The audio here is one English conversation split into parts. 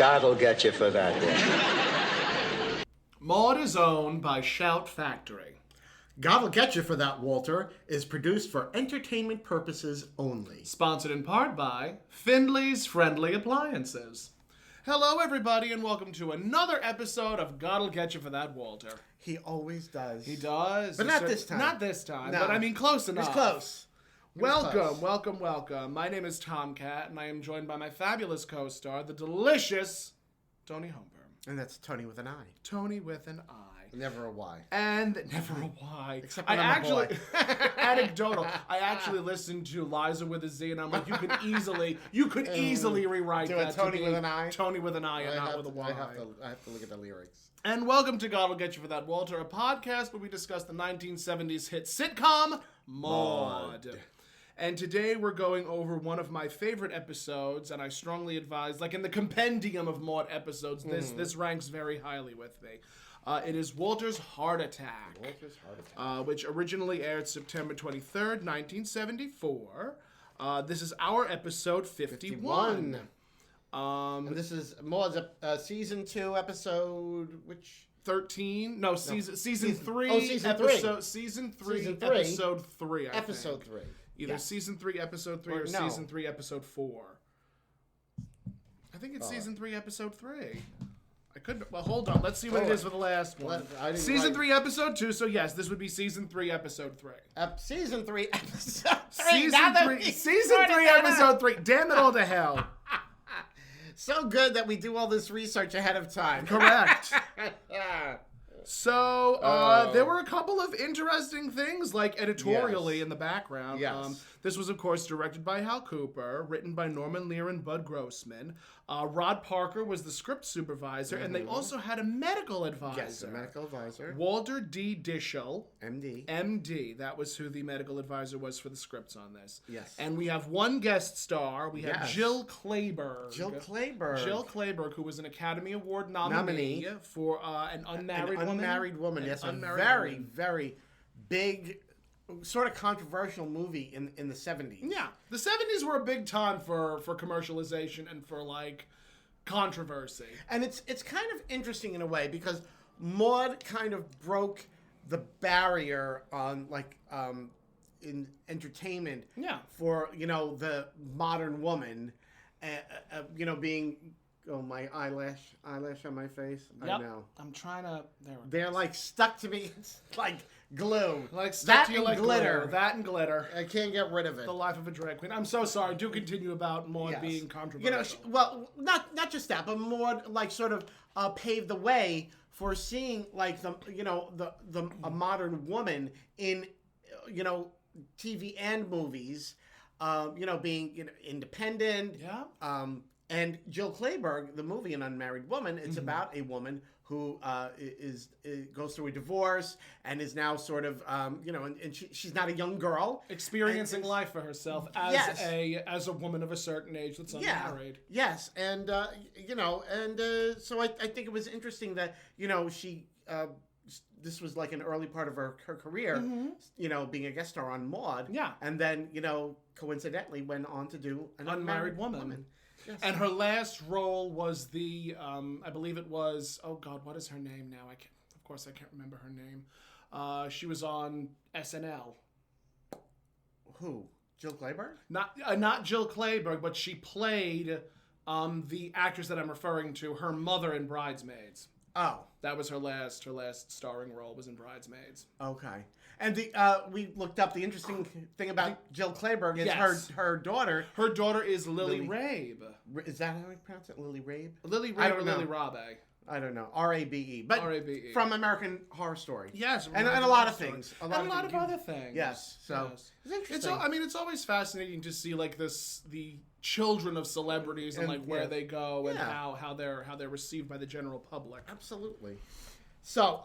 God'll get you for that one. Maude is owned by Shout Factory. God'll Get You for That, Walter, is produced for entertainment purposes only. Sponsored in part by Findley's Friendly Appliances. Hello, everybody, and welcome to another episode of God'll Get You for That, Walter. He always does. He does. But not this time. Not this time, No. but I mean close enough. It's close. Welcome. My name is Tomcat, and I am joined by my fabulous co-star, the delicious Toni Homeperm. And that's Tony with an I. Toni with an I. Never a Y. And never a Y. Except when I'm a boy. Anecdotal. I actually listened to Liza with a Z, and I'm like, you could easily rewrite Do that a Tony to be with an I? Tony with an I and not with a Y. I have to look at the lyrics. And welcome to God'll Get You for That, Walter, a podcast where we discuss the 1970s hit sitcom, Maude. And today we're going over one of my favorite episodes, and I strongly advise, like in the compendium of Maude episodes, this ranks very highly with me. It is Walter's Heart Attack. Which originally aired September 23rd, 1974. This is our episode 51. And this is Maude's season 2 episode, which... 13? No, season 3. Oh, season 3. Season 3, Season 3. episode 3, I Episode think. 3. Either Yes. season 3, episode 3, or no. season 3, episode 4. I think it's season 3, episode 3. I couldn't. Well, hold on. Let's see what it is for the last one. Season 3, episode 2. So yes, this would be season 3, episode 3. Season 3, episode 3. Season 3, episode 3. Damn it all to hell. So good that we do all this research ahead of time. Correct. So, there were a couple of interesting things, like editorially Yes. in the background. Yes. This was, of course, directed by Hal Cooper, written by Norman Lear and Bud Grossman. Rod Parker was the script supervisor, and they also had a medical advisor. Yes, a medical advisor. Walter D. Dishel. MD. MD. That was who the medical advisor was for the scripts on this. Yes. And we have one guest star. We have Yes. Jill Clayburgh. Jill Clayburgh, who was an Academy Award nominee for an unmarried woman. Unmarried woman. Yes, a very, very big, sort of controversial movie in the 70s. Yeah, the 70s were a big time for commercialization and for like controversy. And it's kind of interesting in a way because Maude kind of broke the barrier on like in entertainment. Yeah. For the modern woman, being. Oh, my eyelash on my face. Yep. I know. I'm trying to. They're like stuck to me. It's like glue. Like stuck that to you and like glitter. glue. That and glitter. I can't get rid of it. The life of a drag queen. I'm so sorry. Do continue about Maude being controversial. Not just that, but Maude like sort of paved the way for seeing like a modern woman in TV and movies. Being independent. Yeah. And Jill Clayburgh, the movie An Unmarried Woman, it's about a woman who goes through a divorce and is now sort of, and she's not a young girl. Experiencing life for herself as a woman of a certain age that's unmarried. Yes, and, so I think it was interesting that, she... this was like an early part of her career, being a guest star on Maude. Yeah. And then, coincidentally went on to do An Unmarried Woman. Yes. And her last role was I believe it was, oh God, what is her name now? I can't remember her name. She was on SNL. Who? Jill Clayburgh? Not Jill Clayburgh, but she played the actress that I'm referring to, her mother in Bridesmaids. Oh. That was her last starring role was in Bridesmaids. Okay. And we looked up the interesting thing about Jill Clayburgh is her daughter. Her daughter is Lily Rabe. Is that how you pronounce it? Lily Rabe? Lily Rabe or Lily Rabe? I don't know. R-A-B-E. But R-A-B-E. From American Horror Story. Yes. And a lot of things. A lot of other things. Yes. So it's interesting. It's always fascinating to see like the children of celebrities and like where they go and how they're received by the general public. Absolutely. So,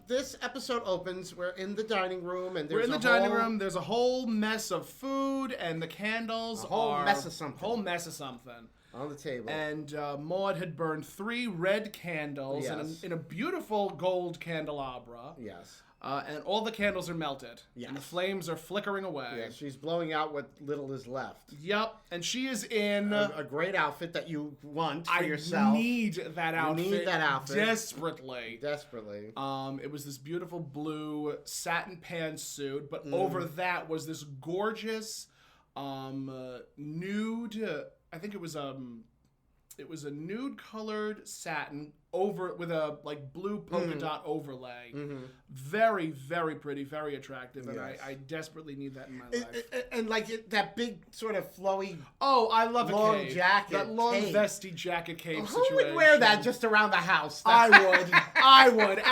this episode opens. We're in the dining room, and there's There's a whole mess of food, and the candles a whole mess of something on the table. And Maude had burned 3 red candles in a beautiful gold candelabra. Yes. And all the candles are melted. Yes. And the flames are flickering away. Yeah, she's blowing out what little is left. Yep. And she is in A great outfit that you want for yourself. I need that outfit. You need that outfit. Desperately. Desperately. It was this beautiful blue satin pantsuit, but over that was this gorgeous nude. I think it was a nude colored satin over with a like blue polka dot overlay. Very, very pretty, very attractive, and Yes. I desperately need that in my life. And like that big sort of flowy. Oh, I love a long cape. jacket, That long cape. vesty jacket cape Who situation. would wear that just around the house? I would. I would.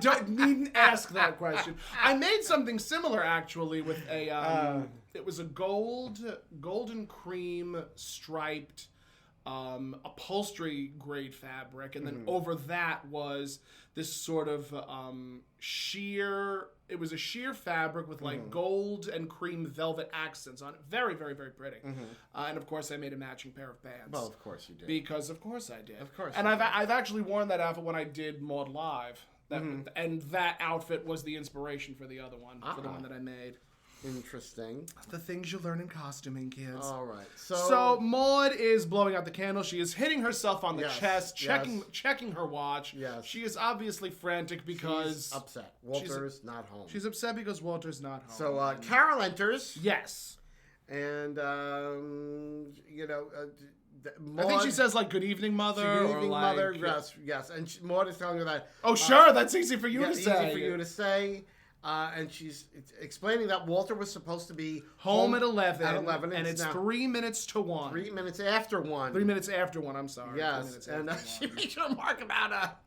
You needn't ask that question. I made something similar actually with a. It was a golden cream striped upholstery grade fabric, and then over that was this sort of sheer. It was a sheer fabric with like gold and cream velvet accents on it. Very, very, very pretty. And of course, I made a matching pair of pants. Well, of course you did. Because of course I did. Of course. And I've actually worn that outfit when I did Maude Live. And that outfit was the inspiration for the other one, for the one that I made. Interesting. The things you learn in costuming, kids. All right. So Maude is blowing out the candle. She is hitting herself on the Yes, chest, yes. checking her watch. Yes. She is obviously frantic because she's upset. Walter's not home. She's upset because Walter's not home. So Carol enters. Yes. And Maude, I think she says like "Good evening, mother." Good evening, or like, mother. Yes. And Maude is telling her that. Oh, sure, that's easy for you to easy say. for you to say. And she's explaining that Walter was supposed to be home at 11. At 11, and it's now 3 minutes to 1. 3 minutes after 1. 3 minutes after 1. I'm sorry. 3 Yes, minutes and after she 1. makes a remark about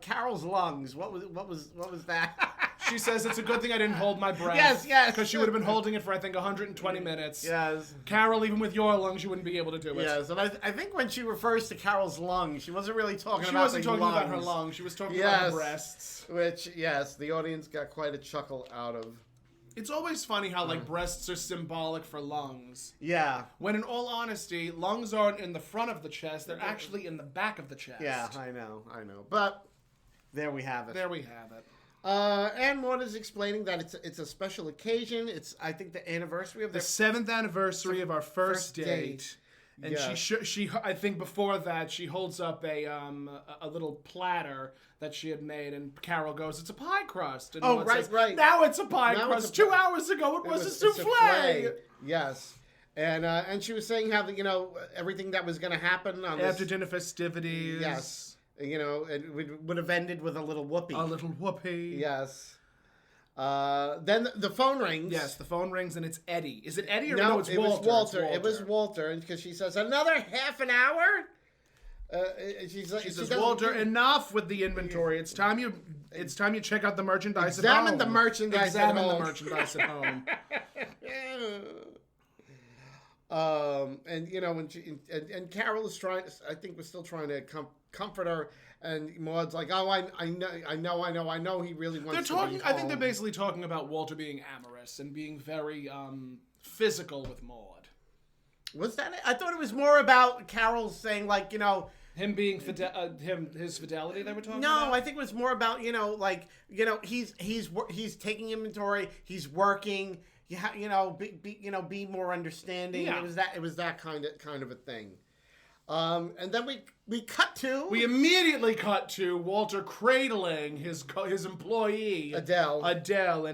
Carol's lungs. What was that? She says it's a good thing I didn't hold my breath. Yes. Because she would have been holding it for I think 120 minutes. Yes. Carol, even with your lungs, you wouldn't be able to do it. Yes, and I think when she refers to Carol's lungs, she wasn't really talking She about wasn't the talking lungs, about her lungs. She was talking about her breasts. Which, yes, the audience got quite a chuckle out of. It's always funny how like breasts are symbolic for lungs. Yeah. When in all honesty, lungs aren't in the front of the chest. They're actually in the back of the chest. Yeah, I know. But there we have it. There we have it. And Maude is explaining that it's a special occasion. It's, I think, the anniversary of The their 7th anniversary of our first date. date. And Yeah. she I think before that she holds up a little platter that she had made, and Carol goes, "It's a pie crust." And Maude says, right. Now it's a pie Now crust. it's a 2 hours ago it was a souffle. Yes. And she was saying how everything that was going to happen on After this, dinner festivities. yes, it would have ended with a little whoopee. A little whoopee. Yes. Then the phone rings. Yes, the phone rings and it's Eddie. Is it Eddie or No, it's it Walter? was Walter. It's It was Walter, and because she says another half an hour. She says, Walter, enough with the inventory. It's time you check out the merchandise at home. Examine the merchandise at Examine the home. merchandise at home. And when and Carol is trying. I think was still trying to comfort her, and Maude's like, "Oh, I know. He really wants." They're talking. To be I think they're home." basically talking about Walter being amorous and being very physical with Maude. Was that it? I thought it was more about Carol saying Him being his fidelity. They were talking. No, about? I think it was more about he's taking inventory, he's working. Be more understanding. Yeah. It was that kind of a thing. And then we cut to. We immediately cut to Walter cradling his employee Adele, and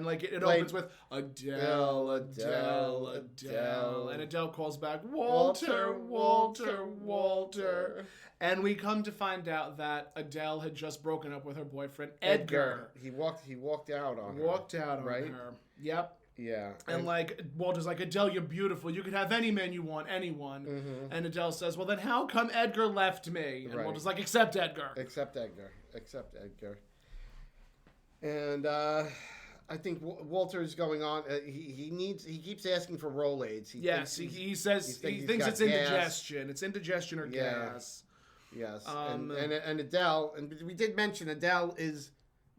it opens with Adele, and Adele calls back Walter. And we come to find out that Adele had just broken up with her boyfriend Edgar. He walked out on her. Walked out on right? her. Yep. Yeah. And Walter's like, Adele, you're beautiful. You could have any man you want, anyone. Mm-hmm. And Adele says, well, then how come Edgar left me? And Right. Walter's like, except Edgar. Except Edgar. And I think Walter's going on. He keeps asking for Rolaids. He thinks it's indigestion. It's indigestion or gas. Yes. And Adele, and we did mention Adele is.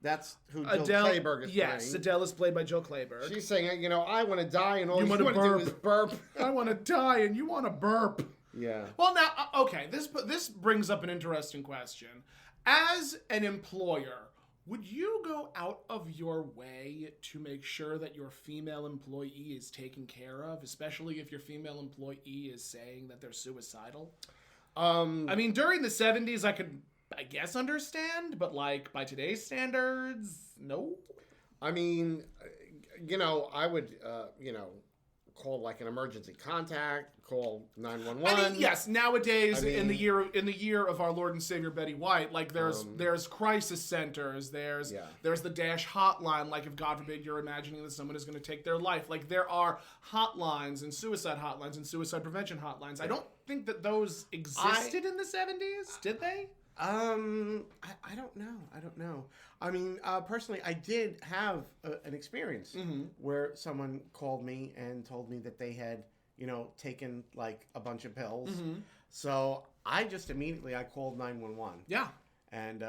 That's who Jill Adele, Clayburgh is yes, playing. Adele is played by Jill Clayburgh. She's saying, I want to die, and all you want to do is burp. I want to die, and you want to burp. Yeah. Well, now, okay, this brings up an interesting question. As an employer, Would you go out of your way to make sure that your female employee is taken care of, especially if your female employee is saying that they're suicidal? I mean, during the 70s, I guess understand, but like by today's standards, no. I mean, I would, call like an emergency contact, call 911. I mean, yes, nowadays in the year of our Lord and Savior Betty White, like there's crisis centers, there's the Dash hotline, like if God forbid you're imagining that someone is going to take their life, like there are hotlines and suicide suicide prevention hotlines. I don't think that those existed in the 70s, did they? I don't know. I mean, personally, I did have an experience where someone called me and told me that they had, taken like a bunch of pills. So I just immediately I called 911. Yeah. And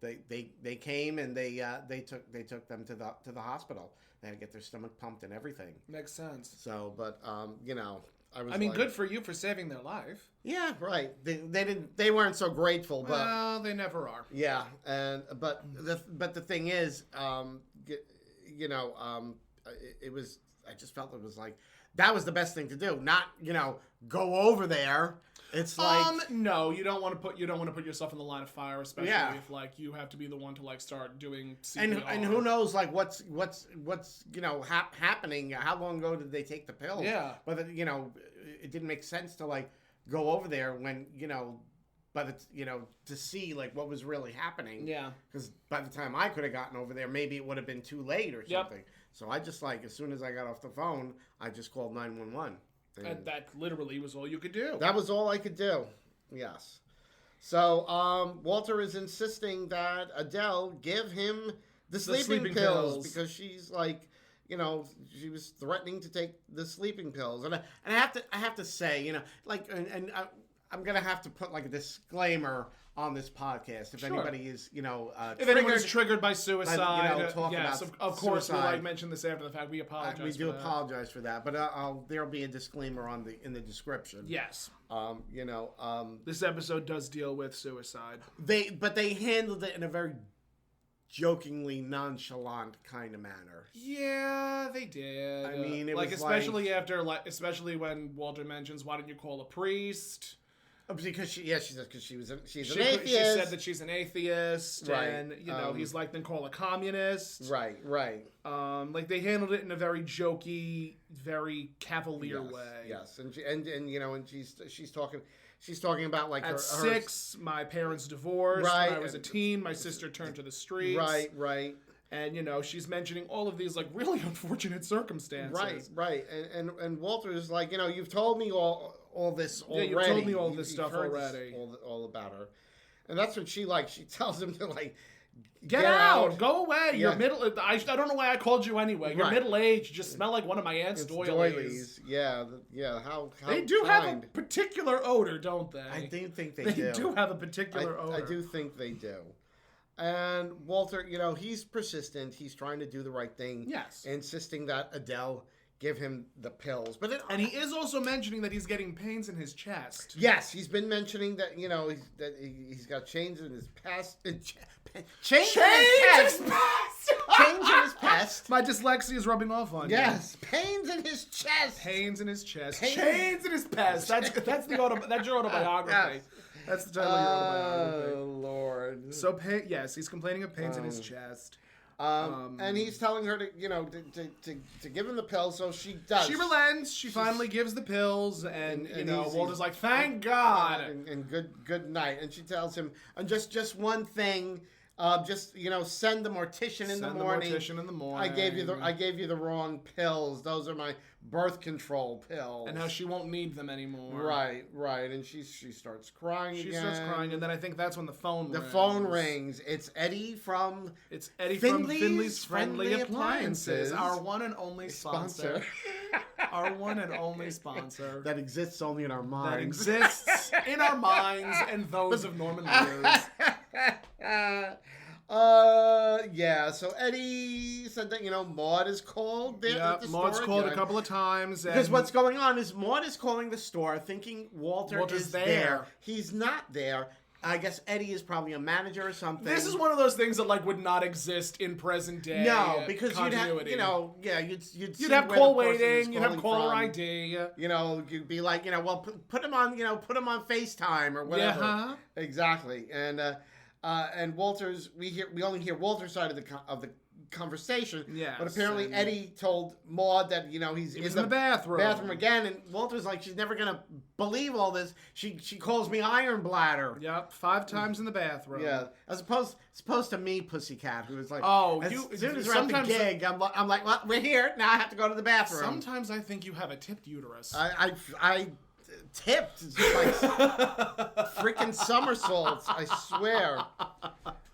they came and they took them to the hospital. They had to get their stomach pumped and everything. Makes sense. So, but I mean, good for you for saving their life. Yeah, right. They weren't so grateful, but well, they never are. Yeah, but the thing is, it was. I just felt it was like that was the best thing to do. Not go over there. It's like no, you don't want to put yourself in the line of fire, especially if like you have to be the one to like start doing CPR. And who knows like what's happening? How long ago did they take the pills? Yeah, but it didn't make sense to like go over there when to see like what was really happening. Yeah, because by the time I could have gotten over there, maybe it would have been too late or something. Yep. So I just like as soon as I got off the phone, I just called 911. And that literally was all you could do. That was all I could do. Yes. So Walter is insisting that Adele give him the sleeping pills because she's like, she was threatening to take the sleeping pills, and I have to say, I'm gonna have to put like a disclaimer on this podcast if anybody is, if anyone is triggered by suicide, yes, of course we'll like mention this after the fact. We apologize. We do apologize for that, but there'll be a disclaimer in the description. Yes. This episode does deal with suicide. But they handled it in a very jokingly nonchalant kind of manner. Yeah, they did. I mean, it like was especially when Walter mentions, "Why didn't you call a priest?" Because she's an atheist. She said that she's an atheist, right. And he's like, then call a communist. Right. Like they handled it in a very jokey, very cavalier way. Yes, and she's talking about like at 6, my parents divorced. Right. When I was a teen, my sister turned to the streets. Right. And she's mentioning all of these like really unfortunate circumstances. Right. And Walter is like, you've told me all this already. Yeah, you told me all this stuff already. All about her. And that's when she tells him to like get out, go away. Yeah. You're middle. I don't know why I called you anyway. You're middle aged. You just smell like one of my aunt's doilies. Yeah. How they do have a particular odor, don't they? I do think they do. They do have a particular odor. I do think they do. And Walter, he's persistent. He's trying to do the right thing. Yes. Insisting that Adele give him the pills. And he is also mentioning that he's getting pains in his chest. Yes, he's been mentioning that, he's got chains in his past. Chains in his past! Chains in his past. My dyslexia is rubbing off on you. Yes, pains in his chest. Pains in his chest. Chains in his past. That's your autobiography. Yes. That's the title of your autobiography. Oh, Lord. So, yes, he's complaining of pains in his chest. And he's telling her to give him the pills, so she does. She relents. She finally gives the pills, and Walter's like, "Thank God," and good night. And she tells him, and just one thing, send the mortician in the morning. I gave you the wrong pills. Those are my birth control pills. And how she won't need them anymore. Right. And she starts crying again. She starts crying, and then I think that's when the phone rings. The phone rings. It's Eddie from Finley's Friendly Appliances. Our one and only sponsor. Our one and only sponsor. That exists only in our minds. That exists in our minds and those of Norman Lear's. So Eddie said that, Maude is called there at the store. Maude's called a couple of times. Because what's going on is Maude is calling the store thinking Walter is there. He's not there. I guess Eddie is probably a manager or something. This is one of those things that like would not exist in present day. No, because continuity. you'd have, you'd You'd have call waiting, you'd have caller ID. You'd be like, well, put him on FaceTime or whatever. Yeah. Exactly. And Walter's, we only hear Walter's side of the conversation. Yes, but apparently Eddie told Maude that he's in the bathroom again, and Walter's like, she's never gonna believe all this. She calls me iron bladder. Yep, 5 times in the bathroom. Yeah, as opposed to me, Pussycat, who was like, as soon as we're at the gig, I'm like, well, we're here now. I have to go to the bathroom. Sometimes I think you have a tipped uterus. I tipped like freaking somersaults.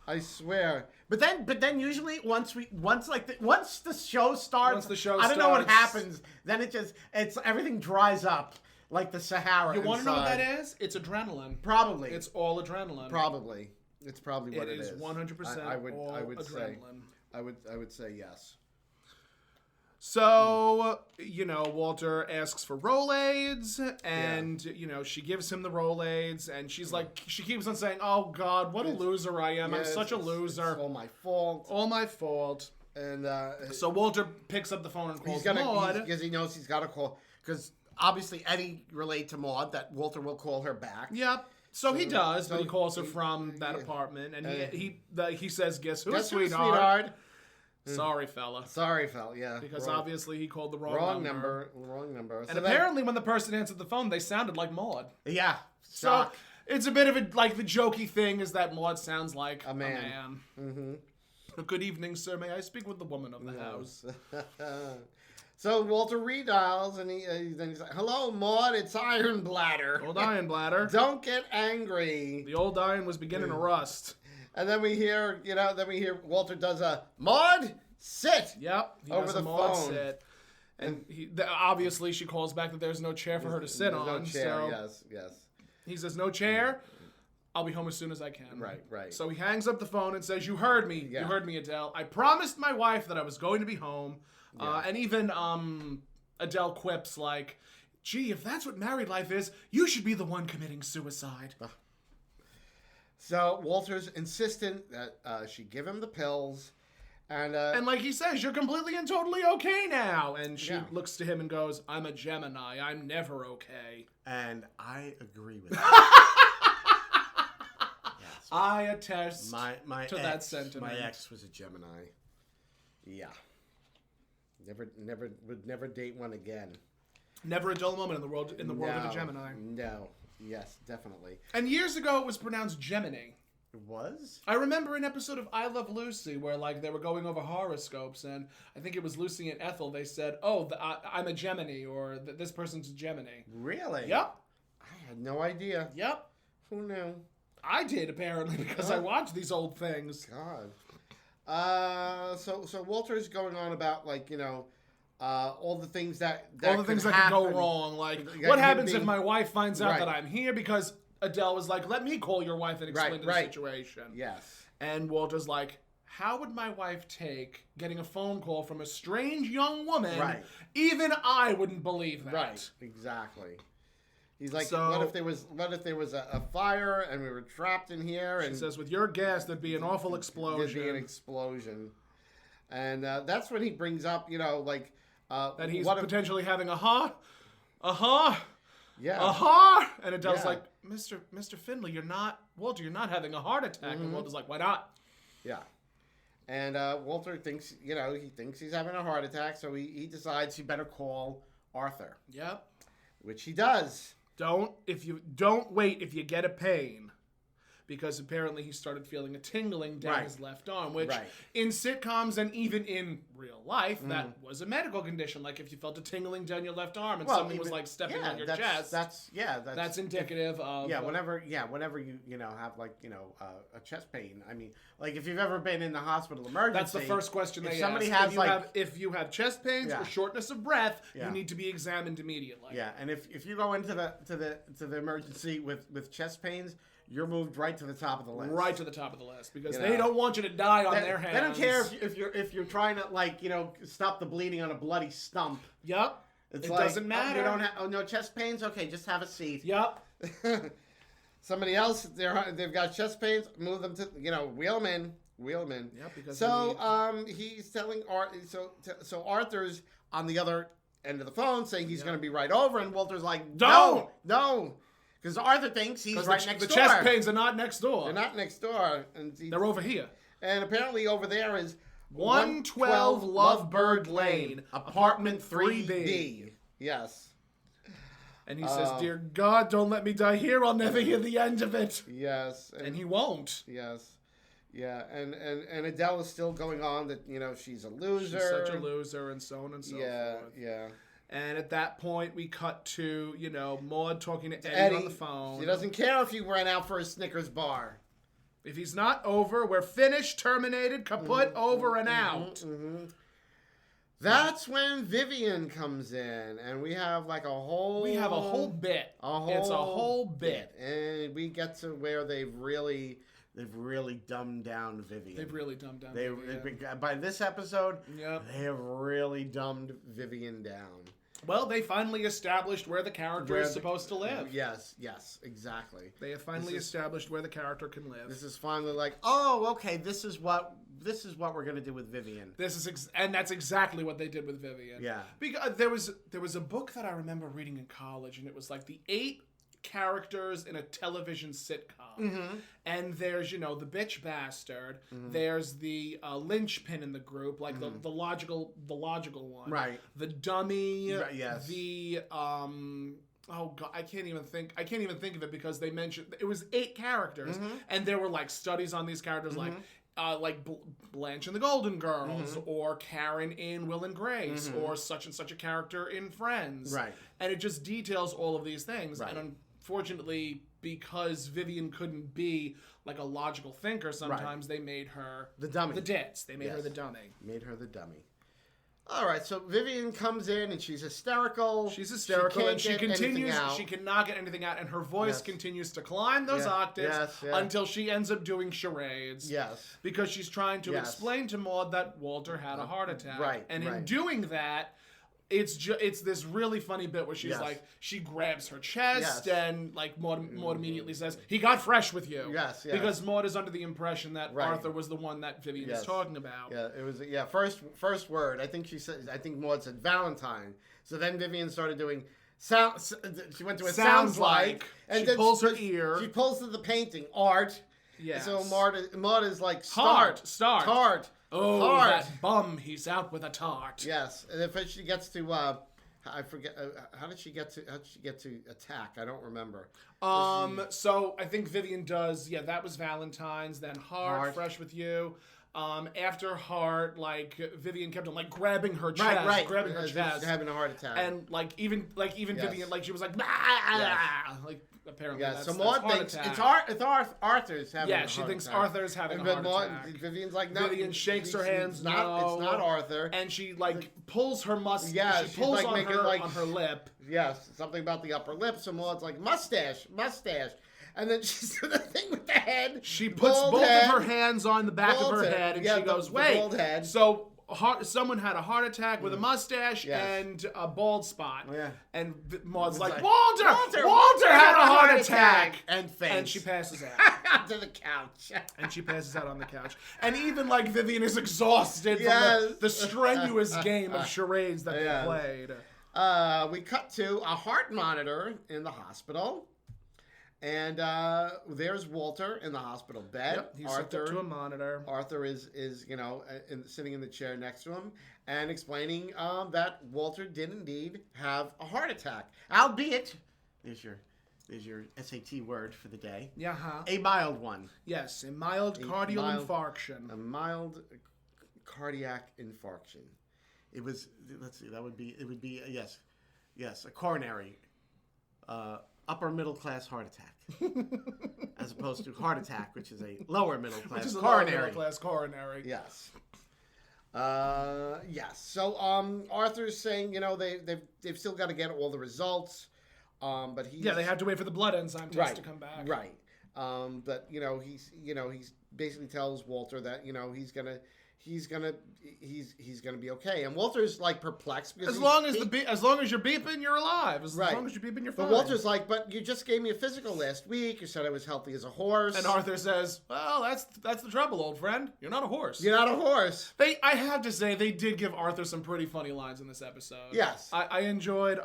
I swear. But then usually once the show starts, I don't know what happens. Then it's everything dries up like the Sahara. You want to know what that is? It's adrenaline. Probably. It's all adrenaline. Probably. It's probably what it is. It is 100% I would adrenaline. say. I would say yes. So, Walter asks for Rolaids, and, she gives him the Rolaids, and she's like, she keeps on saying, oh, God, what a loser I am. I'm such a loser. It's all my fault. All my fault. And so Walter picks up the phone and calls Maude. Because he knows he's got to call. Because obviously Eddie relayed to Maude that Walter will call her back. Yep. So he does, but he calls her from that apartment, and he says, guess who, sweetheart? Sorry, fella. Yeah. Because obviously he called the wrong number. Wrong number. And apparently when the person answered the phone, they sounded like Maude. Yeah. So it's a bit of the jokey thing is that Maude sounds like a man. Mm-hmm. Good evening, sir. May I speak with the woman of the house? So Walter redials, and then he's like, hello, Maude, it's Iron Bladder. Old Iron Bladder. Don't get angry. The old iron was beginning to rust. And then we hear, Walter does a Maude, sit. Yep. He over does the a Maude phone. Sit. And obviously she calls back that there's no chair for her to sit on. No chair, so yes. He says, no chair. I'll be home as soon as I can. Right. So he hangs up the phone and says, you heard me. Yeah. You heard me, Adele. I promised my wife that I was going to be home. Yeah. And even Adele quips like, gee, if that's what married life is, you should be the one committing suicide. So Walter's insistent that she give him the pills. And like he says, you're completely and totally okay now. And she looks to him and goes, I'm a Gemini. I'm never okay. And I agree with that. Yes. I attest to that sentiment. My ex was a Gemini. Yeah. Would never date one again. Never a dull moment in the world of a Gemini. No. Yes, definitely. And years ago, it was pronounced Gemini. It was? I remember an episode of I Love Lucy where, they were going over horoscopes, and I think it was Lucy and Ethel. They said, I'm a Gemini, or this person's a Gemini. Really? Yep. I had no idea. Yep. Who knew? I did, apparently, because I watched these old things. God. So Walter's going on about, all the things that could go wrong. What happens if my wife finds out that I'm here? Because Adele was like, let me call your wife and explain the situation. Yes. And Walter's like, how would my wife take getting a phone call from a strange young woman? Right. Even I wouldn't believe that. Right. Exactly. He's like, what if there was a fire and we were trapped in here? And she says, with your gas, there'd be an awful explosion. There'd be an explosion. And that's when he brings up, that he's what potentially having yeah. And Adele's like, Mr. Finley, you're not having a heart attack. And Walter's like, why not? Yeah. And Walter thinks, he's having a heart attack, so he decides he better call Arthur. Yep. Which he does. Don't wait if you get a pain. Because apparently he started feeling a tingling down his left arm, which in sitcoms and even in real life, that was a medical condition. Like if you felt a tingling down your left arm and something was stepping on your chest, that's indicative of whenever you have a chest pain. I mean, if you've ever been in the hospital emergency, that's the first question they ask. If you have chest pains or shortness of breath, you need to be examined immediately. Yeah, and if you go into the emergency with chest pains, you're moved right to the top of the list. Right to the top of the list because they don't want you to die on their hands. They don't care if you're trying to stop the bleeding on a bloody stump. Yep. It doesn't matter. You don't have no chest pains. Okay, just have a seat. Yep. somebody else, they've got chest pains. Move them to wheel them in. Yeah, because he's telling so Arthur's on the other end of the phone saying he's going to be right over, and Walter's like, no, because Arthur thinks he's right next door. The chest pains are not next door. They're not next door, and they're over here. And apparently over there is 112 Lovebird Lane, apartment 3B. Yes. And he says, "Dear God, don't let me die here. I'll never hear the end of it." Yes. And he won't. Yes. Yeah, and Adele is still going on that, she's a loser. She's such a loser, and so on and so forth. Yeah. And at that point, we cut to, Maude talking to Eddie on the phone. She doesn't care if you ran out for a Snickers bar. If he's not over, we're finished, terminated, kaput, over and out. Mm-hmm. That's when Vivian comes in, and we have like a whole... We have a whole bit. It's a whole bit. And we get to where they've really dumbed down Vivian. They've really dumbed down Vivian. By this episode, yep. They have really dumbed Vivian down. Well, they finally established where the character is supposed to live. Yes, exactly. They have finally established where the character can live. This is finally like, oh, okay, this is what we're gonna do with Vivian. And that's exactly what they did with Vivian. Yeah. Because there was a book that I remember reading in college, and it was like the 8 characters in a television sitcom. Mm-hmm. And there's, the bitch bastard. Mm-hmm. There's the linchpin in the group, like the logical one. Right. The dummy. Right, yes. The oh God, I can't even think of it because they mentioned it was 8 characters, and there were like studies on these characters, like Blanche and the Golden Girls, or Karen in Will and Grace, or such and such a character in Friends. Right. And it just details all of these things. Right. And unfortunately, because Vivian couldn't be like a logical thinker, sometimes they made her the dummy. The ditz. They made her the dummy. Made her the dummy. All right, so Vivian comes in and she's hysterical. And she continues. She cannot get anything out, and her voice continues to climb those octaves until she ends up doing charades. Yes, because she's trying to explain to Maude that Walter had a heart attack. Right, and in doing that, it's this really funny bit where she's like, she grabs her chest and like Maude immediately says, "He got fresh with you." Yes. Because Maude is under the impression that Arthur was the one that Vivian is talking about. Yeah, it was first word. I think Maude said Valentine. So then Vivian started doing sound. She went to sounds like, and she pulls her ear. She pulls to the painting art. Yes. So Maude is like Start. Oh, tart. That bum, he's out with a tart. Yes, and if she gets to, I forget, how did she get to attack? I don't remember. So I think Vivian does, that was Valentine's, then Heart, Fresh with You. After Heart, like, Vivian kept on, like, grabbing her chest. Grabbing her chest. Having a heart attack. And, like, even Vivian, like, she was like, like, apparently that's so Maude thinks it's Arthur's having a heart attack. Yeah, she thinks Arthur's having a heart attack. Vivian's like, no. Vivian shakes her hands, it's not Arthur. And she, like, pulls her mustache. Yeah, she pulls like on her lip. Yes, something about the upper lip. So Maude's like, mustache. And then she's doing the thing with the head. She puts both of her hands on the back of her head, and she goes, wait. Bald head. So someone had a heart attack with a mustache and a bald spot. Yeah. And Maude's like, Walter had a heart attack. And faints. And she passes out. To the couch. And she passes out on the couch. And even, like, Vivian is exhausted from the strenuous game of charades that they played. We cut to a heart monitor in the hospital. And there's Walter in the hospital bed. Yep, he's hooked up to a monitor. Arthur is sitting in the chair next to him and explaining that Walter did indeed have a heart attack, albeit there's your SAT word for the day. Yeah. A mild one. Yes, a mild cardiac infarction. A mild cardiac infarction. It was. Let's see. It would be yes, a coronary. Upper middle class heart attack, as opposed to heart attack, which is a lower middle class which is coronary. A lower middle class coronary. Yes. Yes. So Arthur's saying, they've still got to get all the results, but they have to wait for the blood enzyme test to come back. Right. But he's basically tells Walter that he's gonna he's gonna be okay. And Walter's like perplexed because as long as you're beeping, you're alive. As long as you're beeping, you're fine. But Walter's like, but you just gave me a physical last week. You said I was healthy as a horse. And Arthur says, well, that's the trouble, old friend. You're not a horse. You're not a horse. I have to say, they did give Arthur some pretty funny lines in this episode. Yes. I enjoyed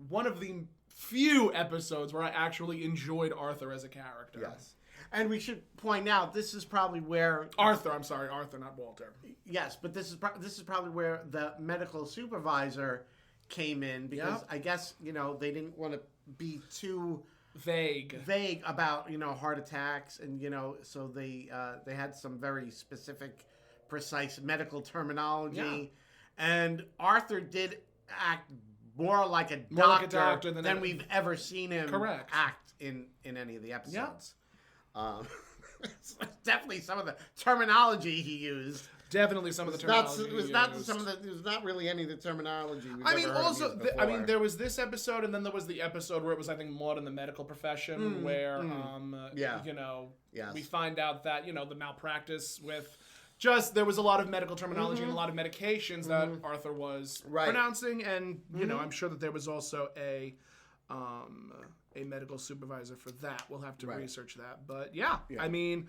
one of the few episodes where I actually enjoyed Arthur as a character. Yes. And we should point out, this is probably where... Arthur, not Walter. Yes, but this is probably where the medical supervisor came in, because I guess, they didn't want to be too... Vague about, heart attacks, and, so they had some very specific, precise medical terminology. Yeah. And Arthur did act more like a doctor than we've ever seen him act in any of the episodes. Yeah. Definitely some of the terminology he used. Definitely some of the terminology. It was not really any of the terminology. There was this episode, and then there was the episode where it was, I think, Maude in the medical profession, where we find out that the malpractice with there was a lot of medical terminology and a lot of medications that Arthur was pronouncing, and I'm sure that there was also a medical supervisor for that. We'll have to research that. But I mean,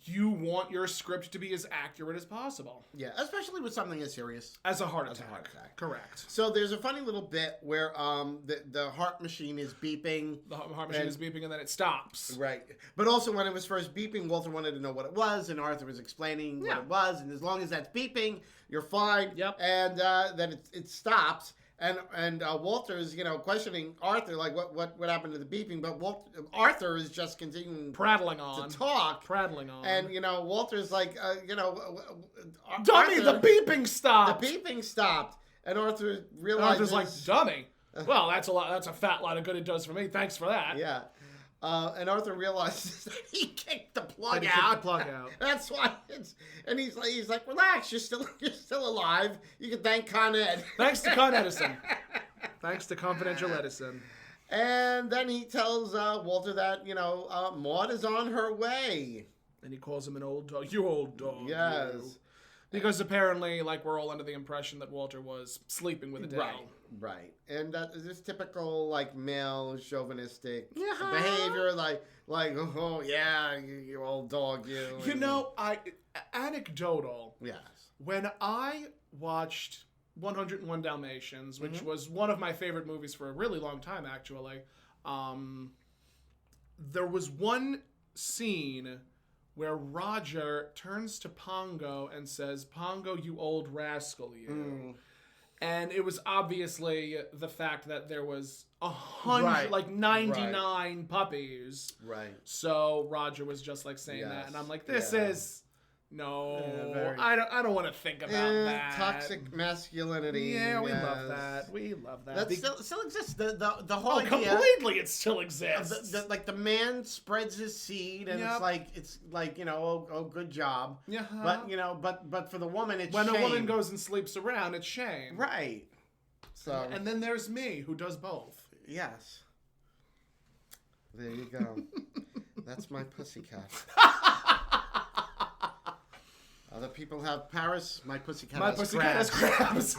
you want your script to be as accurate as possible. Yeah, especially with something as serious as a heart attack. Correct. So there's a funny little bit where the heart machine is beeping. The heart machine is beeping, and then it stops. Right. But also when it was first beeping, Walter wanted to know what it was, and Arthur was explaining what it was, and as long as that's beeping, you're fine. Yep. And then it stops. And Walter is, questioning Arthur, like, what happened to the beeping? But Arthur is just continuing prattling on to talk. Prattling on. And, Walter's like, dummy, the beeping stopped. The beeping stopped. And Arthur realizes... Arthur's like, dummy. Well, that's a fat lot of good it does for me. Thanks for that. Yeah. And Arthur realizes that he kicked the plug out. That's why and he's like, relax, you're still alive. You can thank Con Ed. Thanks to Con Edison. Thanks to Confidential Edison. And then he tells Walter that, Maude is on her way. And he calls him an old dog. You old dog. Yes. You. Because apparently, we're all under the impression that Walter was sleeping with Adele. Right. And this typical, male chauvinistic behavior, oh, yeah, you old dog, you. Anecdotal. Yes. When I watched 101 Dalmatians, which was one of my favorite movies for a really long time, actually, there was one scene where Roger turns to Pongo and says, "Pongo, you old rascal, you." And it was obviously the fact that there was 99 puppies. Right. So Roger was just saying that, and I'm like, this is I don't want to think about that. Toxic masculinity. Yeah, we love that. We love that. That still exists. The whole idea. Completely, it still exists. The man spreads his seed, and it's like good job. Yeah. But for the woman, it's when shame. A woman goes and sleeps around, it's shame. Right. So. And then there's me, who does both. Yes. There you go. That's my pussycat. Other people have Paris. My pussycat has crabs.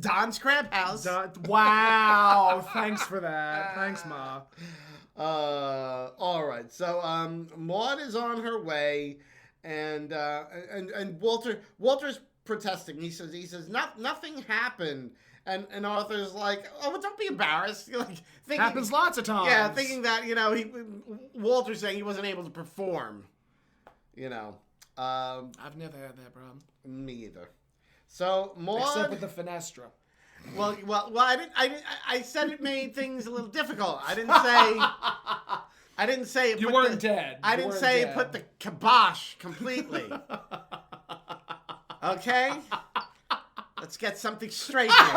Don's Crab House. Wow. Thanks for that. Thanks, Ma. All right. So Maude is on her way, and Walter's protesting. He says nothing happened. And Arthur's like, oh, don't be embarrassed. Happens lots of times. Yeah, thinking that Walter's saying he wasn't able to perform. I've never had that problem. Me either. So Maude, except with the fenestra. Well, I said it made things a little difficult. I didn't say it. You weren't dead. I didn't say it put the kibosh completely. Okay, let's get something straight here. All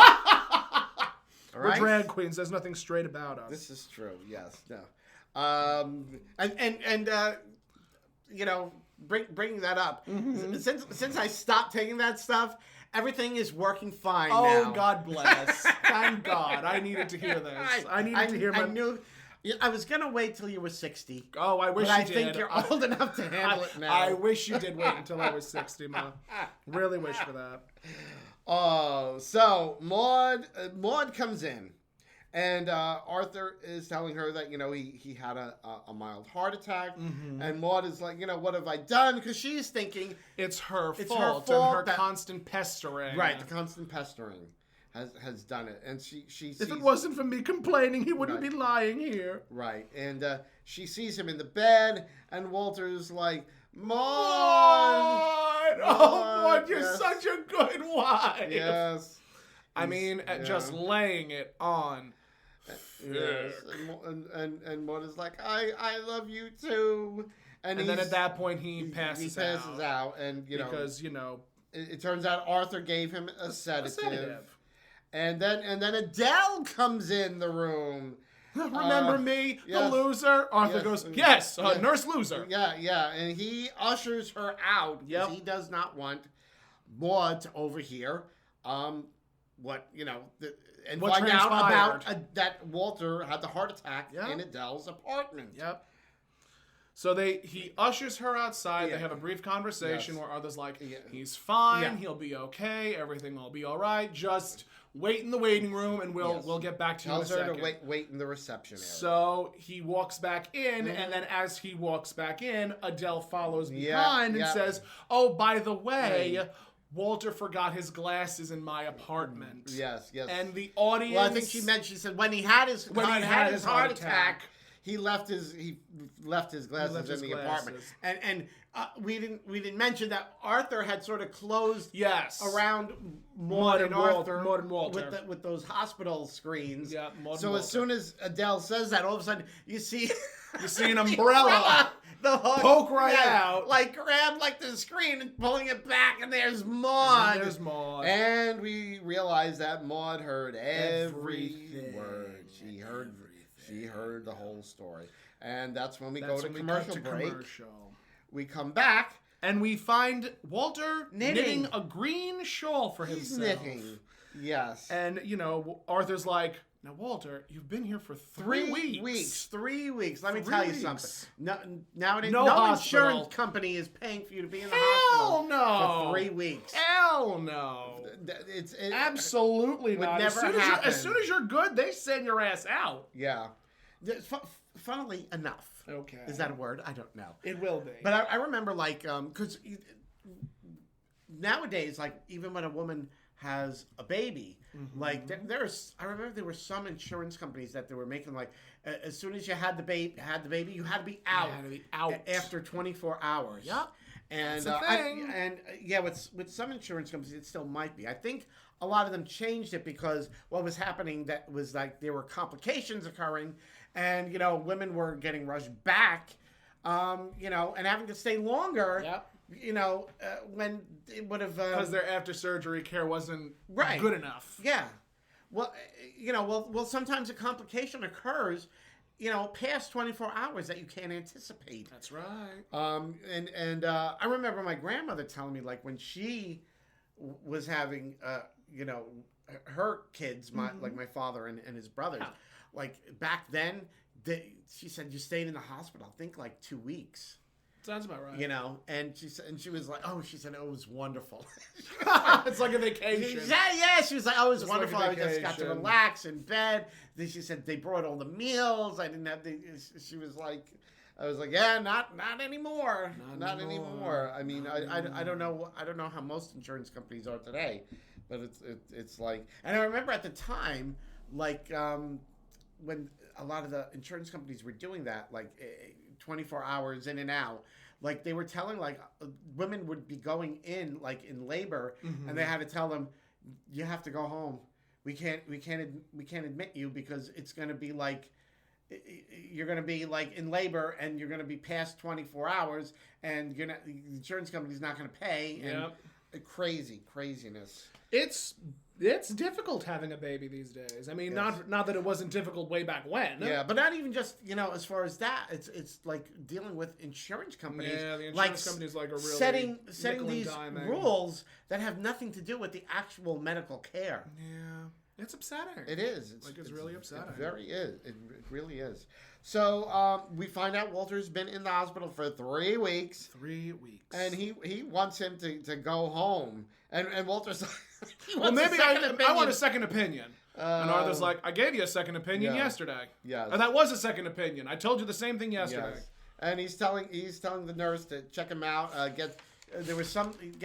right? We're drag queens. There's nothing straight about us. This is true. Yes. No. Bringing that up, since I stopped taking that stuff, everything is working fine now. Oh, God bless. Thank God. I needed to hear this. I needed to hear Yeah, I was gonna wait till you were 60. Oh, I wish but you I did. think you're old enough to handle it now. I wish you did wait until I was 60, Ma. Really wish for that. Oh, so Maude comes in, and Arthur is telling her that he had a mild heart attack, and Maude is like, what have I done? Because she's thinking It's her It's her fault fault and her that- constant pestering. right, the constant pestering has done it, and she sees, If it wasn't for me complaining, he wouldn't Right. be lying here. right, and she sees him in the bed, and Walter's like, Maude, Oh, Maude, you're yes. such a good wife. yes. I mean, just laying it on. Yes, and Maude is like, I love you too, And then at that point, he passes out, and because it turns out Arthur gave him a sedative. sedative. And then Adele comes in the room. Remember me, yes. the loser? Arthur Yes. goes, yes, Yes. nurse loser. Yeah, and he ushers her out because he does not want Maude to overhear and What find out transpired. about that Walter had the heart attack Yep. in Adele's apartment. Yep. So he ushers her outside. Yeah. They have a brief conversation Yes. where Arthur's like, Yeah. he's fine, Yeah. he'll be okay, everything will be all right. Just wait in the waiting room, and we'll get back to you in a Tells her second. to wait in the reception area. So he walks back in, and then as he walks back in, Adele follows behind and yeah. says, "Oh, by the way, Walter forgot his glasses in my apartment." Yes. And the audience. Well, I think she said when he had his heart attack, he left his glasses in the apartment, and we didn't mention that Arthur had sort of closed around Maude and Walter with those hospital screens. Yeah, Maude so and as soon as Adele says that, all of a sudden you see an umbrella the hook poke out, like grab the screen and pulling it back, and there's Maude. And we realize that Maude heard every word. She heard the whole story. And that's when we go to commercial break. We come back. And we find Walter knitting a green shawl for himself. He's knitting. Yes. And, Arthur's like, now, Walter, you've been here for 3 weeks. 3 weeks. Let me tell you something. Nowadays, No no hospital. insurance company is paying for you to be in the Hell hospital no. for 3 weeks. Hell no. It's absolutely would not. never as happen. soon as you're good, they send your ass out. Yeah. Funnily enough. Okay. Is that a word? I don't know. It will be. But I remember, because nowadays, even when a woman has a baby, I remember there were some insurance companies that they were making as soon as you had the baby, you had to be out. After 24 hours. Yep. And That's a thing. with some insurance companies, it still might be. I think a lot of them changed it because what was happening that was there were complications occurring, and women were getting rushed back, and having to stay longer. Yep. When it would have because their after surgery care wasn't Right. good enough. Yeah. Well, sometimes a complication occurs, past 24 hours that you can't anticipate. That's right. I remember my grandmother telling me when she was having her kids, my father and his brothers, back then she said you stayed in the hospital I think 2 weeks. Sounds about right. And she was like, oh, she said it was wonderful. It's like a vacation. She was like, oh, it was Just wonderful. like a I just got to vacation. relax in bed. Then she said they brought all the meals. I didn't have she was like, I was like, yeah, not anymore. Not anymore. I mean, I don't know how most insurance companies are today, but it's like, and I remember at the time, when a lot of the insurance companies were doing that, 24 hours in and out, they were telling women would be going in in labor, and they had to tell them, you have to go home. We can't admit you because it's going to be you're going to be in labor and you're going to be past 24 hours and the insurance company's not going to pay. And craziness. It's difficult having a baby these days. I mean, Yes. not that it wasn't difficult way back when. Yeah, but not even just as far as that. It's dealing with insurance companies. Yeah, the insurance companies are really setting nickel and these diming. rules that have nothing to do with the actual medical care. Yeah. It's upsetting. It is. It's really upsetting. It very is. It really is. So we find out Walter's been in the hospital for 3 weeks. 3 weeks. And he wants him to go home. And Walter's like, well, maybe I want a second opinion. And Arthur's like, I gave you a second opinion yesterday. Yes. And that was a second opinion. I told you the same thing yesterday. Yes. And he's telling the nurse to check him out. Get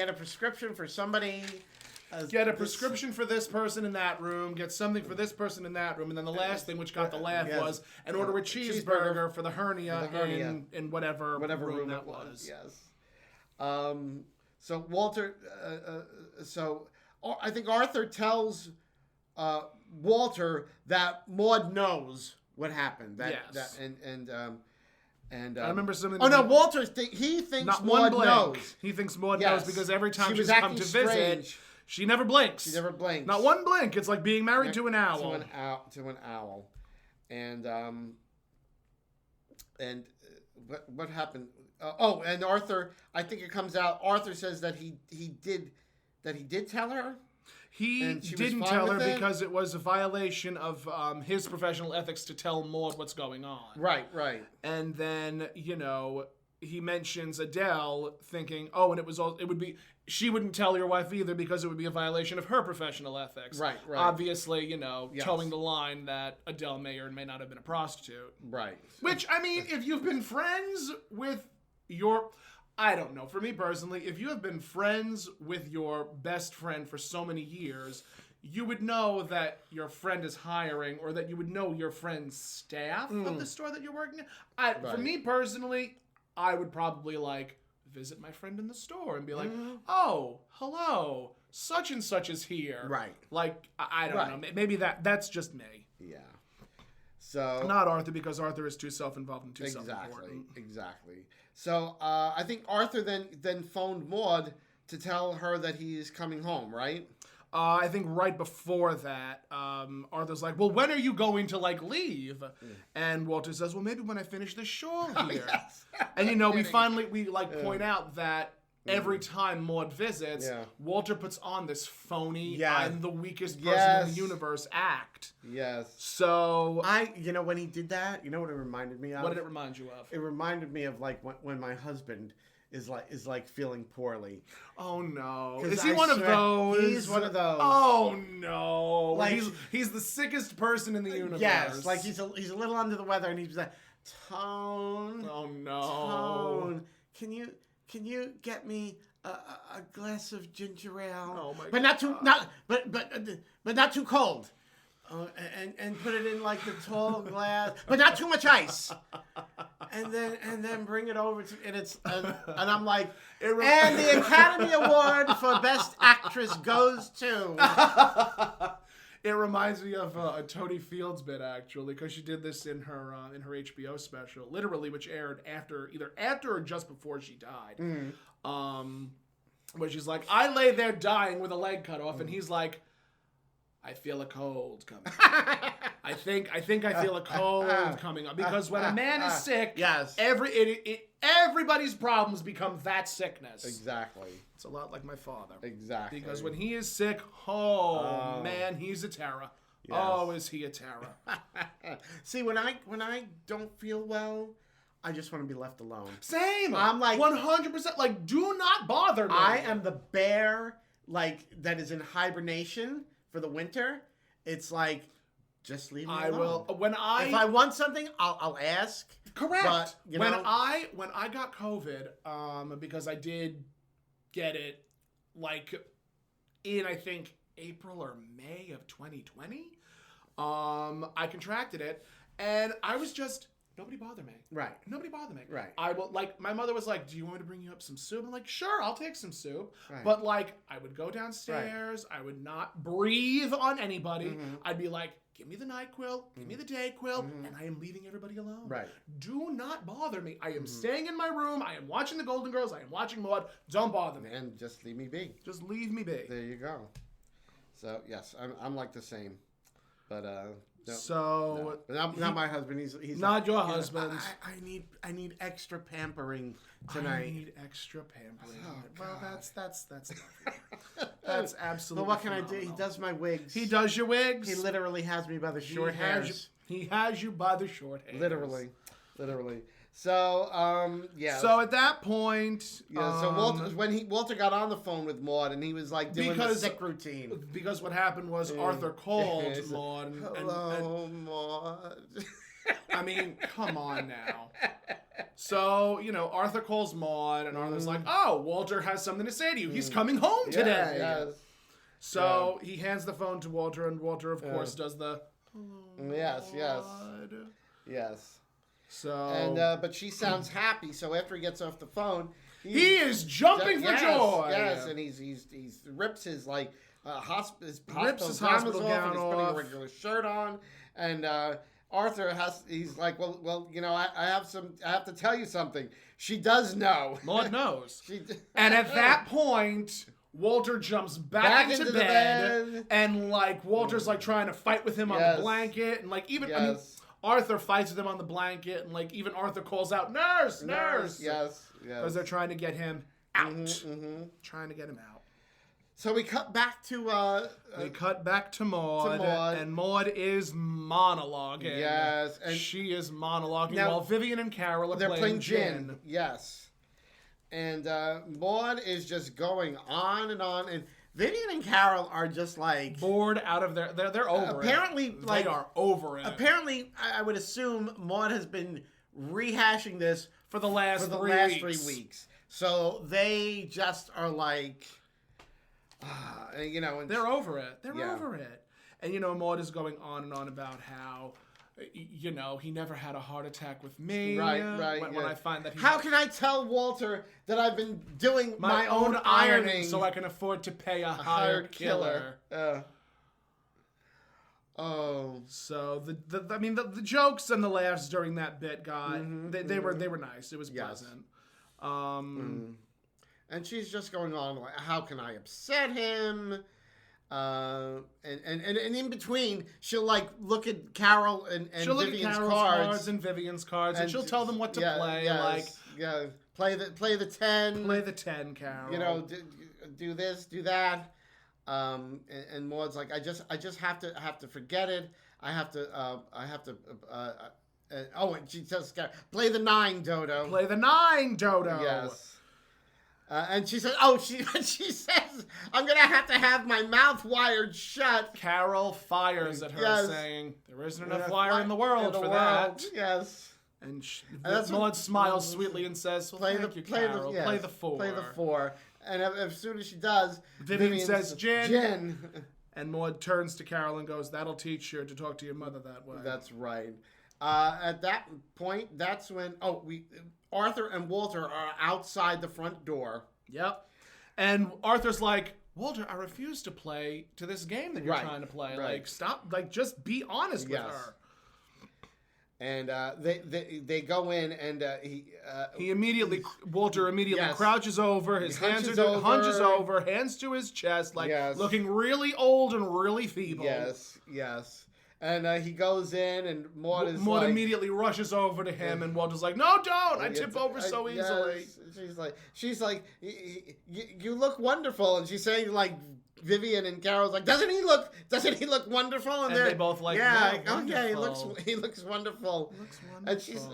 a prescription for somebody. Get a prescription for this person in that room. Get something for this person in that room. And then the last thing, which got the laugh, was and order a cheeseburger for the hernia, in whatever room that was. Yes. So Walter. I think Arthur tells Walter that Maude knows what happened. And I remember something. Oh no, Walter. He thinks not Maude knows. He thinks Maude knows because every time she's come to visit, she never blinks. She never blinks. Not one blink. It's like being married to an owl. To an owl. And what happened? And Arthur. I think it comes out. Arthur says that he did tell her. He didn't tell her because it was a violation of his professional ethics to tell Maude what's going on. Right. And then, he mentions Adele thinking, she wouldn't tell your wife either because it would be a violation of her professional ethics. Right. Obviously, towing the line that Adele may or may not have been a prostitute. Right. Which, I mean, if you've been friends with I don't know. For me personally, if you have been friends with your best friend for so many years, you would know that your friend is hiring or that you would know your friend's staff of the store that you're working at. For me personally, I would probably visit my friend in the store and be like, oh, hello, such and such is here. Right. I don't know. Maybe that's just me. Yeah. So not Arthur, because Arthur is too self-involved and too self-important. Exactly. So I think Arthur then phoned Maude to tell her that he's coming home, right? I think right before that, Arthur's like, well, when are you going to leave? And Walter says, well, maybe when I finish this shawl here. Yes. And we point out that every time Maude visits, Walter puts on this phony, I'm the weakest person in the universe act. Yes. So when he did that, you know what it reminded me of? What did it remind you of? It reminded me of when my husband is feeling poorly. Oh no! Is he one of those? He's one of those. Oh no! He's the sickest person in the universe. Yes, he's a little under the weather, and he's like, Tone. Oh no! Tone, can you get me a glass of ginger ale? Oh my! But not too cold. And put it in the tall glass, but not too much ice. And then bring it over to and I'm like, and the Academy Award for Best Actress goes to. It reminds me of a Toni Fields bit actually, because she did this in her HBO special, literally, which aired either after or just before she died. Where she's like, I lay there dying with a leg cut off, and he's like, I feel a cold coming. I think I feel a cold coming on, because when a man is sick, everybody's problems become that sickness. Exactly. It's a lot like my father. Exactly. Because when he is sick, man, he's a terror. Yes. Oh, is he a terror? See, when I don't feel well, I just want to be left alone. Same. I'm 100%. Do not bother me. I am the bear that is in hibernation for the winter. It's just leave me alone. I will. If I want something, I'll ask. Correct. But, when I got COVID, because I did get it in I think April or May of 2020, I contracted it, and I was just, nobody bother me. Right. Nobody bother me. Right. I will, my mother was like, do you want me to bring you up some soup? I'm like, sure, I'll take some soup. Right. But I would go downstairs. Right. I would not breathe on anybody. Mm-hmm. I'd be like, give me the NyQuil, give me the DayQuil, and I am leaving everybody alone. Right. Do not bother me. I am staying in my room. I am watching the Golden Girls. I am watching Maude. Don't bother me. And just leave me be. Just leave me be. There you go. So, yes, I'm the same. But, So not my husband. He's not your husband. I need extra pampering tonight. I need extra pampering. Oh, well, God. that's that's absolutely. But what can I do? phenomenal. He does my wigs. He does your wigs. He literally has me by the short hairs. He has you by the short hairs. Literally. So, yeah. So at that point, so Walter got on the phone with Maude, and he was like doing the sick routine. Because what happened was Arthur called Maude. Hello, Maude. I mean, come on now. So, Arthur calls Maude, and Arthur's like, oh, Walter has something to say to you. He's coming home today. Yes. So he hands the phone to Walter, and Walter, of course, does the... Yes. So... But she sounds happy, so after he gets off the phone... He is jumping for joy! Yes, and he rips his, like, hospital gown off, off. and he's putting a regular shirt on, and... Arthur he's like, well, I have to tell you something. She does know. Maude knows. And at that point, Walter jumps back into the bed, and like Walter's like trying to fight with him on the blanket, and like even I mean, Arthur fights with him on the blanket, and like even Arthur calls out, nurse. Yes. Because they're trying to get him out. Trying to get him out. So we cut back to Maude, and Maude is monologuing. Yes, and she is monologuing while Vivian and Carol are playing gin. Yes, and Maude is just going on, and Vivian and Carol are just like bored out of their. They're over. Apparently, it. They are over it. Apparently, I would assume Maude has been rehashing this for the last 3 weeks. So they just are like. And they're over it. They're over it. And, Maude is going on and on about how, he never had a heart attack with me. Right. When I find that how can I tell Walter that I've been doing my own ironing so I can afford to pay a hired killer? So the jokes and the laughs during that bit they were nice. It was pleasant. And she's just going on like, how can I upset him? And in between, she'll like look at Carol and Vivian's cards and Vivian's cards, and she'll tell them what to play. Play the 10. Play the 10, Carol. Do this, do that. And Maude's like, I just have to forget it. I have to. And she tells Carol, play the 9, Dodo. Play the 9, Dodo. Yes. And she says, she says, I'm going to have my mouth wired shut. Carol fires at her, saying, there isn't enough wire in the world for that. Yes. And Maude smiles sweetly and says, play the 4. Play the 4. And as soon as she does, Vivian says, gin. And Maude turns to Carol and goes, that'll teach you to talk to your mother that way. That's right. At that point, that's when Arthur and Walter are outside the front door. Yep. And Arthur's like, Walter, I refuse to play to this game that you're trying to play. Right. Like, stop. Like, just be honest with her. And they go in, and Walter immediately crouches over. His hunches over, hands to his chest, like looking really old and really feeble. Yes. And he goes in, and Maude immediately rushes over to him, and Walter's like, "No, don't! I tip over so easily." She's like, you look wonderful, and she's saying like, Vivian and Carol's like, doesn't he look wonderful? And they both like, he looks wonderful. He looks wonderful. And she's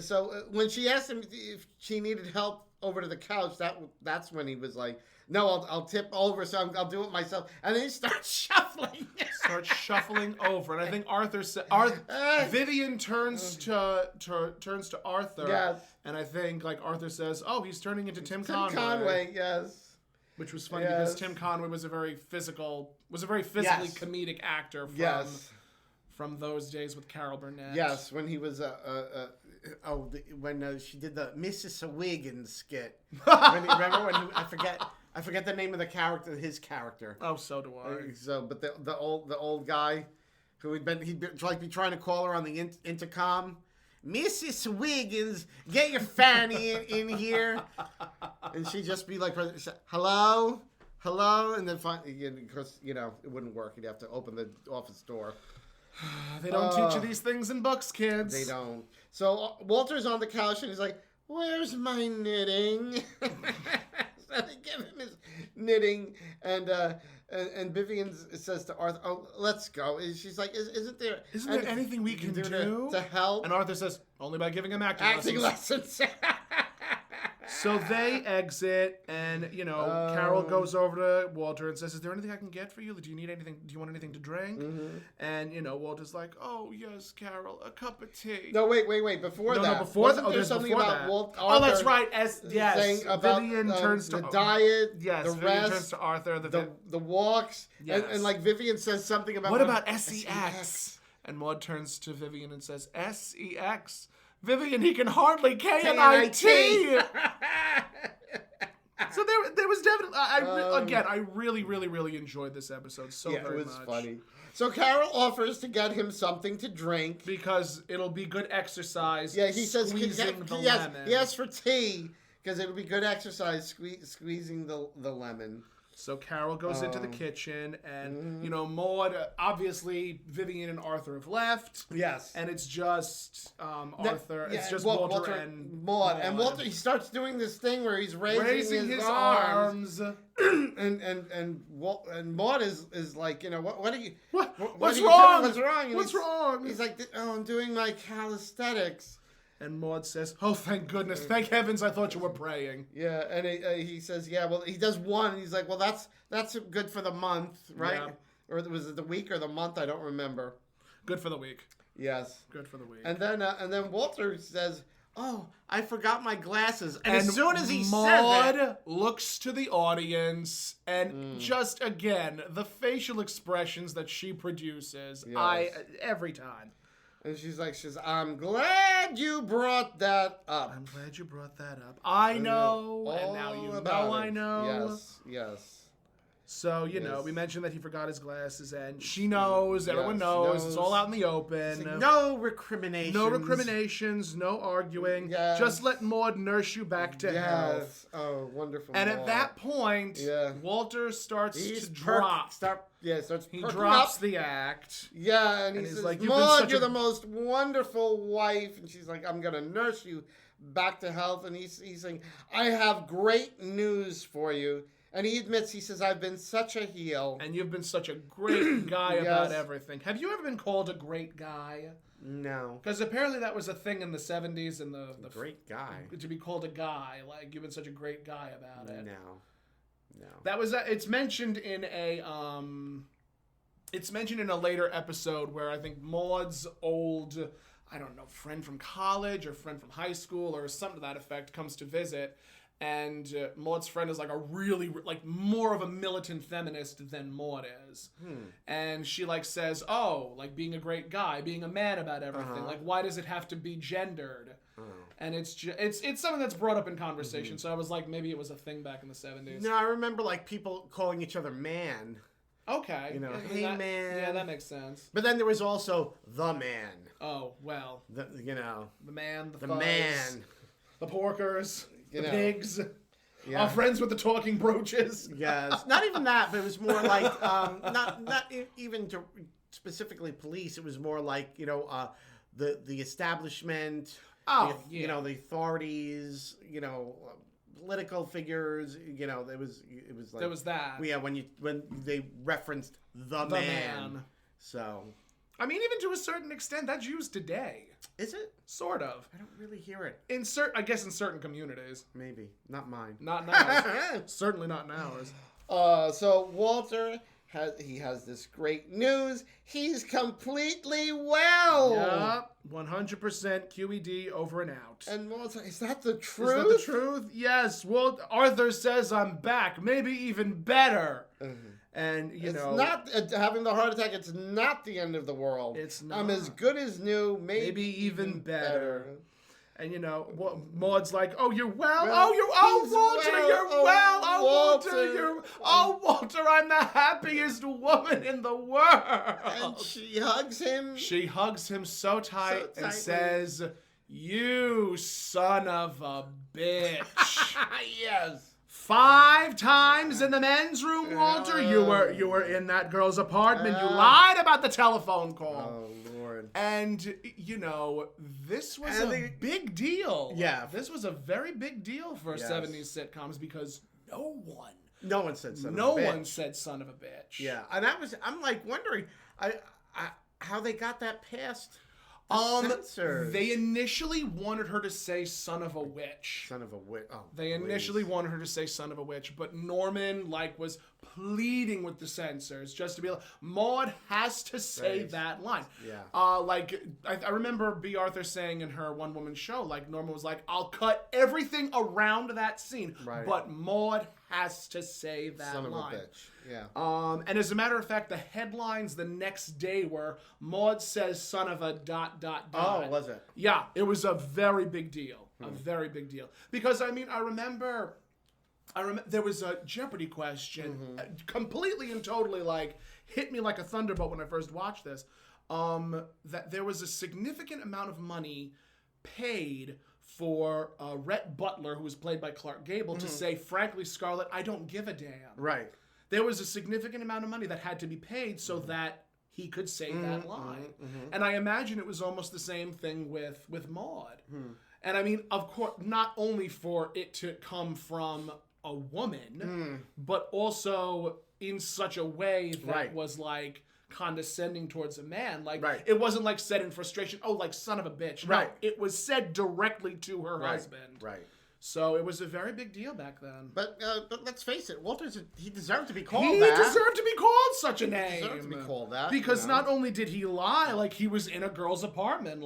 So when she asked him if she needed help over to the couch, that's when he was like, no, I'll tip over, so I'll do it myself. And then he starts shuffling. Over, and I think Vivian turns to Arthur, and I think like Arthur says, "Oh, he's turning into Tim Conway." Yes. Which was funny because Tim Conway was a very physically comedic actor from those days with Carol Burnett. Yes, when he was when she did the Mrs. Wiggins skit. Remember when I forget the name of the character, his character. Oh, so do I. But the old guy who he'd be trying to call her on the intercom. Mrs. Wiggins, get your fanny in here. And she'd just be like, hello? And then finally, of course, it wouldn't work. You'd have to open the office door. They don't teach you these things in books, kids. They don't. So Walter's on the couch and he's like, "Where's my knitting?" So they give him his knitting, and Vivian says to Arthur, "Oh, let's go." And she's like, "Isn't there anything we can do to help?" And Arthur says, "Only by giving him acting lessons. So they exit, and Carol goes over to Walter and says, "Is there anything I can get for you? Do you need anything? Do you want anything to drink?" Mm-hmm. And Walter's like, "Oh yes, Carol, a cup of tea." No, wait. Before that, no, before that. there's something about Walter. Oh, that's right. Yes, saying about Vivian turns to the diet. Yes, the Vivian rest, turns to Arthur. The walks, yes. and like Vivian says something about what about sex? And Maud turns to Vivian and says, "Sex." Vivian, he can hardly K-N-I-T. So there was definitely, I really, really, really enjoyed this episode very much. It was funny. So Carol offers to get him something to drink. Because it'll be good exercise. Yeah, he says, lemon. Yes, for tea, because it'll be good exercise squeezing the lemon. So Carol goes into the kitchen, and Maude, obviously Vivian and Arthur have left. Yes, and it's just Arthur. Yeah, it's just Walter and Maude. And Walter, he starts doing this thing where he's raising his arms. and Maude is like, what are you? What's wrong? What's wrong? What's wrong? He's like, I'm doing my calisthenics. And Maude says, "Oh, thank goodness. Thank heavens, I thought you were praying." Yeah, and he says, "Yeah, well, he does one." And he's like, "Well, that's good for the month, right?" Yeah. Or was it the week or the month? I don't remember. Good for the week. Yes. Good for the week. And then Walter says, "Oh, I forgot my glasses." And as soon as he Maude says it, looks to the audience, and just again, the facial expressions that she produces, Yes. every time. And she's like, "I'm glad you brought that up." I'm glad you brought that up. I know, and now you know I know. Yes. So, we mentioned that he forgot his glasses, and she knows, everyone knows, it's all out in the open. Like, no recriminations. No recriminations, no arguing. Yes. Just let Maude nurse you back to health. Oh, wonderful. And at that point, Walter starts to drop. He drops the act. Yeah, and he's like, "Maude, you're the most wonderful wife." And she's like, "I'm going to nurse you back to health." And he's saying, "I have great news for you." And he admits, he says, "I've been such a heel." And you've been such a great guy about everything. Have you ever been called a great guy? No. Because apparently that was a thing in the 70s and the great guy. To be called a guy. Like, you've been such a great guy about it. No. That was it's mentioned in a later episode where I think Maude's old, I don't know, friend from college or friend from high school or something to that effect comes to visit. And Maude's friend is like a really, like, more of a militant feminist than Maude is. And she, like, says, "Oh, like, being a great guy, being a man about everything. Like, why does it have to be gendered?" And it's something that's brought up in conversation. So I was like, maybe it was a thing back in the 70s. No, I remember, like, people calling each other man. Okay. Hey, man. Yeah, that makes sense. But then there was also the man. Oh, well. The man, the fuzz, man. The porkers. The pigs. Yeah. Our friends with the talking brooches. Yes. Not even that, but it was more like, not even to specifically police. It was more like, the establishment. Oh, the authorities, political figures, it was like. There was that. Yeah, when they referenced the man. So. I mean, even to a certain extent, that's used today. Is it? Sort of. I don't really hear it. I guess in certain communities. Maybe. Not mine. Not in ours. Certainly not in ours. So Walter has this great news. He's completely well. Yep. 100% QED over and out. And Walter, is that the truth? Is that the truth? Yes. Well, Arthur says I'm back. Maybe even better. And, it's not having the heart attack. It's not the end of the world. It's not. I'm as good as new. Maybe even better. And Maude's like, "Oh, you're well. Walter, you're well. Walter, I'm the happiest woman in the world." And she hugs him. She hugs him so tight and says, "You son of a bitch." Yes. 5 times in the men's room, Walter. You were in that girl's apartment. You lied about the telephone call. Oh, Lord. And, this was a big deal. Yeah. This was a very big deal for 70s sitcoms because no one said son of a bitch. Yeah. And I'm like wondering how they got that past censors. They initially wanted her to say son of a witch. Son of a witch. Oh, They initially wanted her to say son of a witch, but Norman was pleading with the censors just to be like, Maude has to say that line. Yeah. I remember B. Arthur saying in her one-woman show, Norman was like, I'll cut everything around that scene, but Maude has to say that son line. of a bitch. Yeah. And as a matter of fact, the headlines the next day were, Maude says son of a ... Oh, was it? Yeah, it was a very big deal. A very big deal. Because, I remember there was a Jeopardy question, completely and totally, hit me like a thunderbolt when I first watched this, that there was a significant amount of money paid for Rhett Butler, who was played by Clark Gable, to say, frankly, Scarlett, I don't give a damn. Right. There was a significant amount of money that had to be paid so that he could say that line. And I imagine it was almost the same thing with Maude. And of course, not only for it to come from a woman, but also in such a way that was condescending towards a man. It wasn't said in frustration, son of a bitch. No, it was said directly to her husband. Right. So it was a very big deal back then. But let's face it, he deserved to be called He that. deserved to be called such a name. He deserved to be called that. Because not only did he lie, he was in a girl's apartment,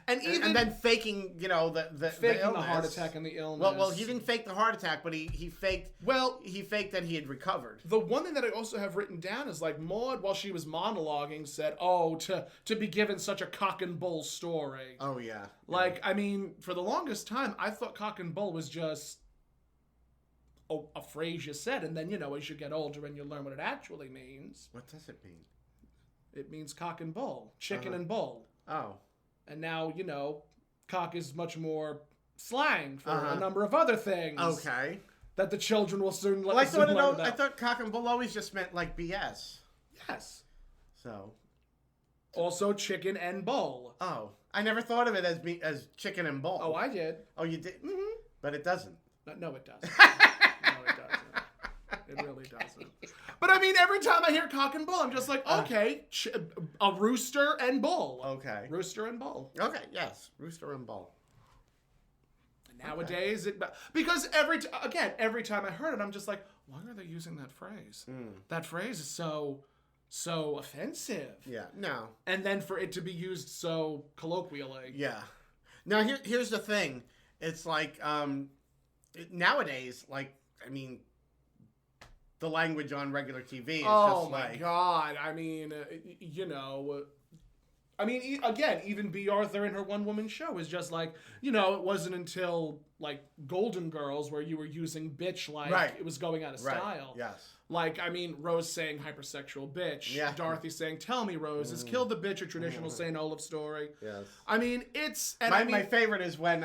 and then faking, faking the the heart attack and the illness. Well, he didn't fake the heart attack, but he faked. Well, he faked that he had recovered. The one thing that I also have written down is Maude, while she was monologuing, said, "Oh, to be given such a cock and bull story." Oh yeah. For the longest time, I thought cock and bull was just a phrase you said, and then, as you get older and you learn what it actually means. What does it mean? It means cock and bull, chicken and bull. Oh. And now, cock is much more slang for a number of other things. Okay. That the children will soon learn I about. thought cock and bull always just meant BS. Yes. So. Also chicken and bull. Oh. I never thought of it as chicken and bull. Oh, I did. Oh, you did? Mm-hmm. But it doesn't. No, it doesn't. No, it doesn't. It really doesn't. But every time I hear cock and bull, I'm just like, okay, a rooster and bull. Okay. Rooster and bull. Okay, yes. Rooster and bull. Nowadays, because every time I heard it, I'm just like, why are they using that phrase? That phrase is so offensive. Yeah, no. And then for it to be used so colloquially. Yeah. Now, here's the thing. It's nowadays, the language on regular TV is oh my God. Again, even B. Arthur in her one-woman show is just it wasn't until, Golden Girls where you were using bitch it was going out of style. Yes. Rose saying hypersexual bitch. Yeah. Dorothy saying, tell me, Rose, is kill the bitch a traditional St. Olaf story? Yes. It's... My favorite is when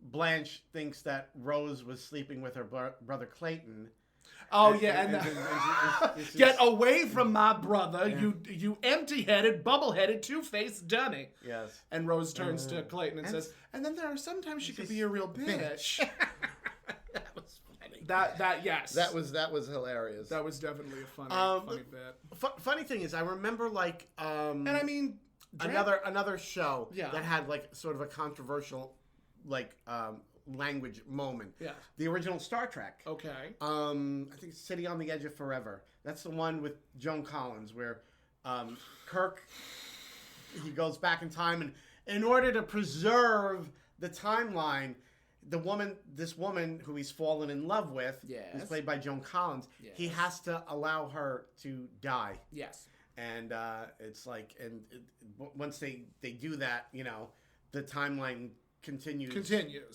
Blanche thinks that Rose was sleeping with her brother Clayton. Oh, yeah. Get away from my brother, you empty-headed, bubble-headed, two-faced dummy. Yes. And Rose turns to Clayton and says, and then there are sometimes she could be a real bitch. That was funny. Yes. That was hilarious. That was definitely a funny bit. Funny thing is, I remember and another show that had sort of a controversial language moment. Yeah. The original Star Trek. Okay. I think City on the Edge of Forever. That's the one with Joan Collins where Kirk, he goes back in time, and in order to preserve the timeline, this woman who he's fallen in love with, who's played by Joan Collins, he has to allow her to die. Yes. And once they do that, the timeline continues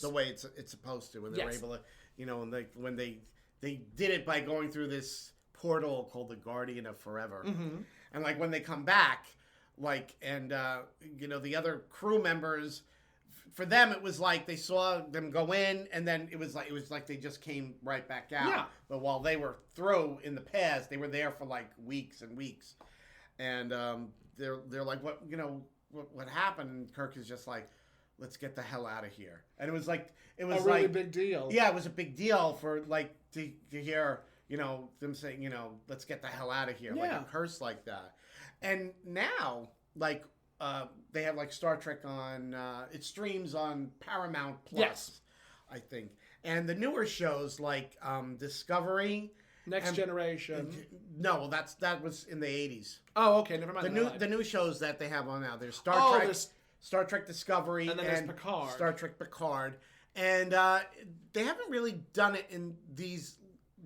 the way it's supposed to, and they're able to, and when they did it by going through this portal called the Guardian of Forever, and when they come back, the other crew members for them it was like they saw them go in, and then it was like they just came right back out. Yeah. But while they were through in the past, they were there for like weeks and weeks, and they're like, what happened? And Kirk is just like, let's get the hell out of here. And it was a really big deal. Yeah, it was a big deal for like to hear them saying let's get the hell out of here, like a curse like that. And now like they have like Star Trek on it streams on Paramount Plus, yes, I think, and the newer shows like Discovery. Next Generation. No, well, that was in the 80s. Oh, okay, never mind. The new shows that they have on now. There's Star Trek Discovery, and then there's Picard. Star Trek Picard, and they haven't really done it in these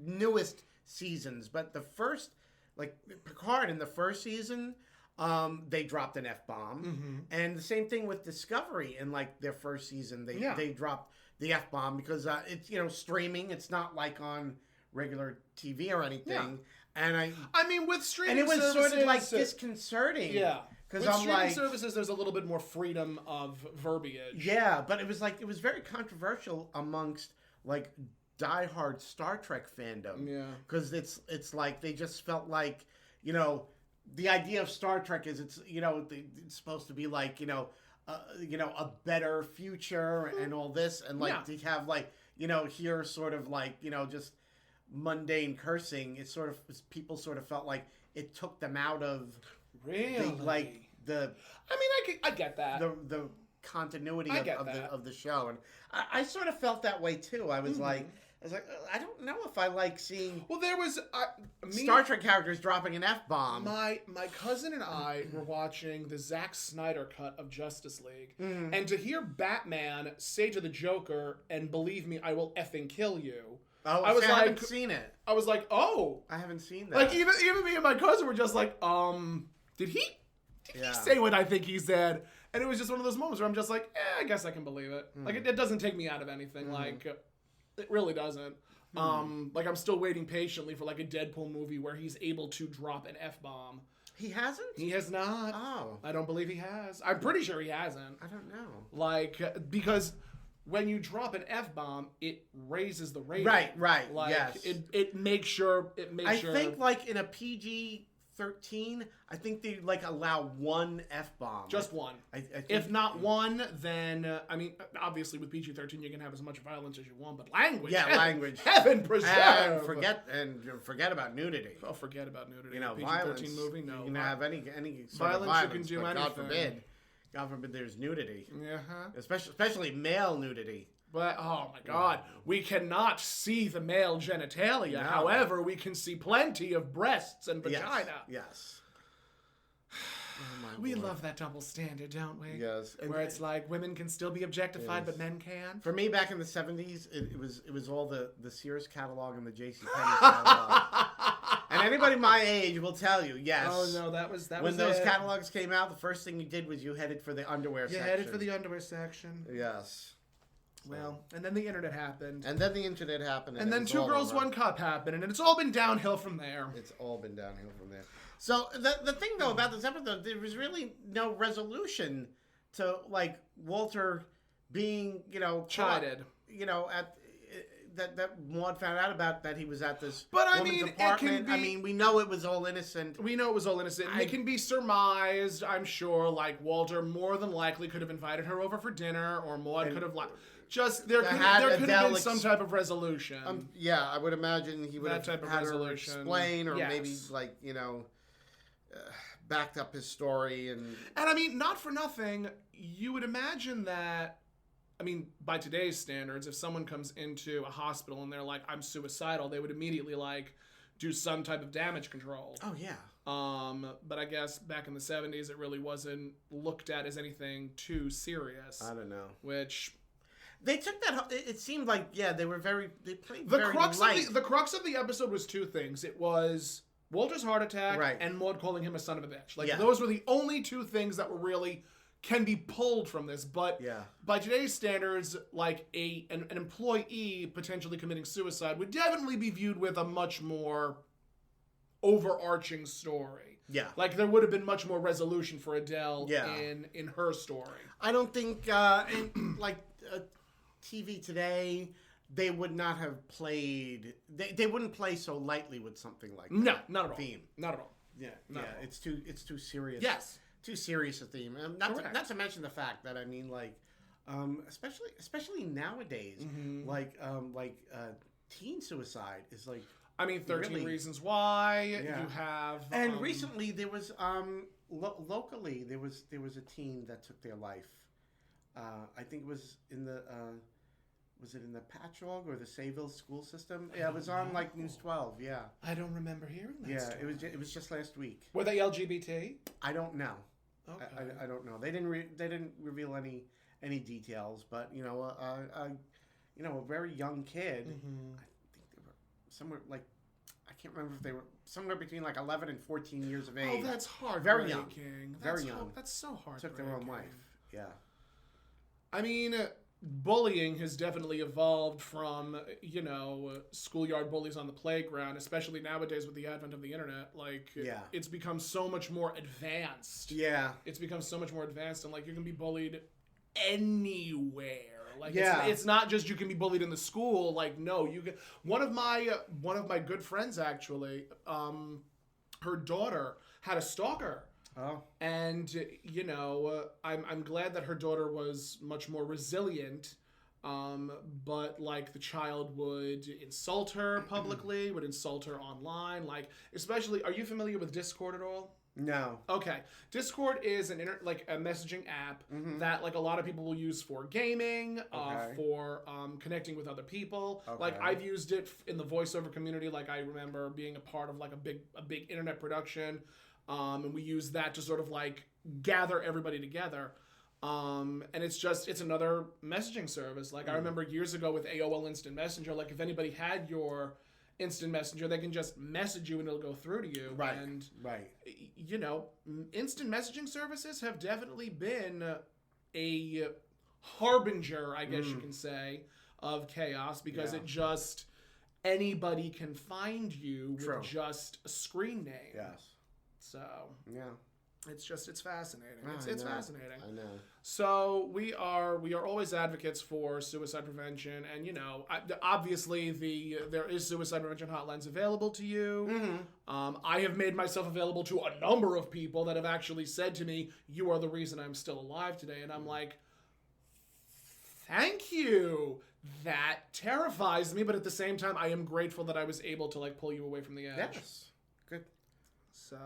newest seasons. But the first, like Picard in the first season, they dropped an F-bomb, and the same thing with Discovery in like their first season. They dropped the F-bomb because it's streaming. It's not like on regular TV or anything, and I mean with streaming, and it was services, sort of like disconcerting, because I'm streaming services, there's a little bit more freedom of verbiage, but it was very controversial amongst like diehard Star Trek fandom, because it's like they just felt like the idea of Star Trek is it's supposed to be like a better future and all this, and like to have like here sort of like just mundane cursing. It sort of people sort of felt like it took them out of I get that the continuity of the show, and I sort of felt that way too. I was like I don't know if I like seeing there was Star Trek characters dropping an F-bomb. My cousin and I were watching the Zack Snyder cut of Justice League, and to hear Batman say to the Joker, "And believe me, I will effing kill you." Oh, I haven't seen it. I was like, oh. I haven't seen that. Like, even me and my cousin were just like, did he say what I think he said? And it was just one of those moments where I'm just like, I guess I can believe it. Like, it doesn't take me out of anything. Like, it really doesn't. Like, I'm still waiting patiently for, like, a Deadpool movie where he's able to drop an F-bomb. He hasn't? He has not. Oh. I don't believe he has. I'm pretty sure he hasn't. I don't know. Like, because when you drop an F-bomb, it raises the rating. Right. Like, yes. It makes sure. I think like in a PG-13, I think they like allow one F-bomb. Just one. I think, if not one, then obviously with PG-13 you can have as much violence as you want, but language. Yeah, language. Heaven preserve. Forget about nudity. Oh, forget about nudity. PG-13 violence, movie. No. You can have any sort violence, of violence. You can do anything. God forbid there's nudity. Uh-huh. Especially male nudity. But, oh my God, we cannot see the male genitalia. No. However, we can see plenty of breasts and vagina. Yes. We love that double standard, don't we? Yes. Where it's like women can still be objectified, but men can. For me, back in the 70s, it was all the Sears catalog and the JCPenney catalog. And anybody my age will tell you, yes. Oh no, that was when those catalogs came out. The first thing you did was you headed for the underwear section. You headed for the underwear section. Yes. Well, and then the internet happened. And then then Two Girls, One Cup happened, and it's all been downhill from there. It's all been downhill from there. So the thing though about this episode, there was really no resolution to like Walter being chided. At that Maude found out about that he was at this woman's apartment. We know it was all innocent. It can be surmised, I'm sure, like Walter more than likely could have invited her over for dinner, or Maude could have there could have been some type of resolution. Yeah, I would imagine he would have had her explain, or maybe backed up his story. And not for nothing, you would imagine that, by today's standards, if someone comes into a hospital and they're like, I'm suicidal, they would immediately do some type of damage control. Oh, yeah. But I guess back in the 70s, it really wasn't looked at as anything too serious. I don't know. Which they took that. It seemed like they played the very crux light. The crux of the episode was two things. It was Walter's heart attack and Maude calling him a son of a bitch. Those were the only two things that were really can be pulled from this. But by today's standards, an employee potentially committing suicide would definitely be viewed with a much more overarching story. Yeah. Like, there would have been much more resolution for Adele Yeah. in her story. I don't think, TV today, they would not have played. They wouldn't play so lightly with something like that. No, not at all. Theme. Not at all. Yeah, Not yeah. at all. It's too serious. Yes. Too serious a theme. Correct. Not to mention the fact that, I mean, like, especially nowadays, Mm-hmm. like teen suicide is like. I mean, 13 Really? Reasons Why. Yeah. You have... And recently there was locally there was a teen that took their life. I think it was in the was it in the Patchogue or the Sayville school system? Yeah, it was on like News 12. Yeah. I don't remember hearing that Yeah, story. it was just last week. Were they LGBT? I don't know. Okay. I don't know. They didn't reveal any details, but you know, a very young kid. Mm-hmm. I think they were somewhere like I can't remember if they were somewhere between like 11 and 14 years of age. Oh, that's heartbreaking. Very young. That's Very young. That's so heartbreaking. Took their own life. Yeah. I mean, bullying has definitely evolved from, schoolyard bullies on the playground, especially nowadays with the advent of the internet. Like, Yeah. it's become so much more advanced. Yeah. It's become so much more advanced, and, like, you can be bullied anywhere. Like, Yeah. it's not just you can be bullied in the school. Like, no, you can. One of my good friends, actually, her daughter had a stalker. Oh. And, I'm glad that her daughter was much more resilient. But, like, the child would insult her publicly, would insult her online. Like, especially, are you familiar with Discord at all? No. Okay. Discord is a messaging app that, like, a lot of people will use for gaming, Okay. for connecting with other people. Okay. Like, I've used it in the voiceover community. Like, I remember being a part of, like, a big internet production. And we use that to sort of like gather everybody together. And it's another messaging service. Like I remember years ago with AOL Instant Messenger, like if anybody had your Instant Messenger, they can just message you and it'll go through to you. Right. And, Right. instant messaging services have definitely been a harbinger, I guess you can say, of chaos because it just, anybody can find you True. with just a screen name. Yes. So Yeah. it's fascinating. I It's know. fascinating. I know. So we are always advocates for suicide prevention, and obviously there is suicide prevention hotlines available to you. Mm-hmm. I have made myself available to a number of people that have actually said to me, "You are the reason I'm still alive today," and I'm like, "Thank you." That terrifies me, but at the same time, I am grateful that I was able to like pull you away from the edge. Yes. Good. So.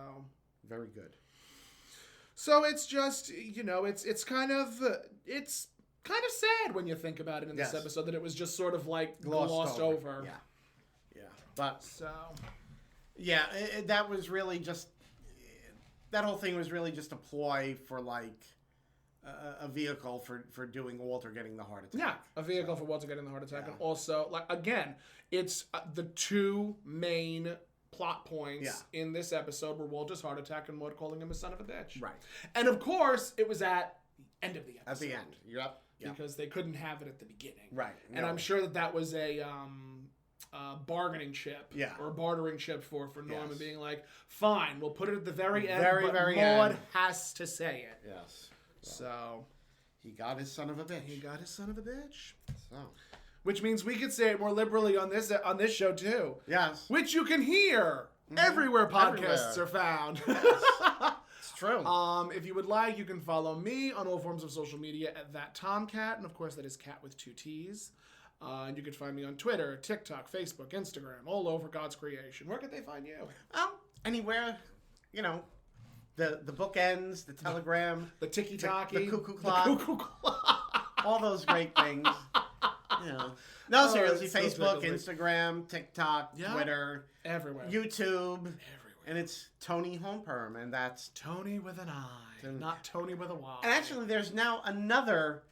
Very good. So it's just, it's kind of sad when you think about it in this Yes. episode that it was just sort of like glossed over. Yeah. Yeah. But So, yeah, that was really just that whole thing was really just a ploy for like a vehicle for doing Walter getting the heart attack. yeah, a vehicle for Walter getting the heart attack. And also, like, again, it's the two main plot points in this episode were Walter's heart attack and Maude calling him a son of a bitch. Right. And of course, it was at the end of the episode. At the end. Yep. Because they couldn't have it at the beginning. Right. And No. I'm sure that was a bargaining chip. Yeah. Or a bartering chip for Norman Yes. being like, fine, we'll put it at the very end, Very, but very Maude end. has to say it. Yes. So He got his son of a bitch. he got his son of a bitch. So. Which means we could say it more liberally on this show too. Yes. Which you can hear everywhere podcasts are found. It's true. If you would like, you can follow me on all forms of social media at @TomCat, and of course that is cat with 2 T's. And you can find me on Twitter, TikTok, Facebook, Instagram, all over God's creation. Where could they find you? Anywhere, the bookends, the telegram, The tiki-taki. the cuckoo clock. The cuckoo clock. all those great things. No, seriously, it's so Facebook, tickling. Instagram, TikTok, Yeah. Twitter, Everywhere. YouTube, Everywhere. and it's Toni Homeperm, and that's. Tony with an I, not Tony with a Y. And actually, there's now another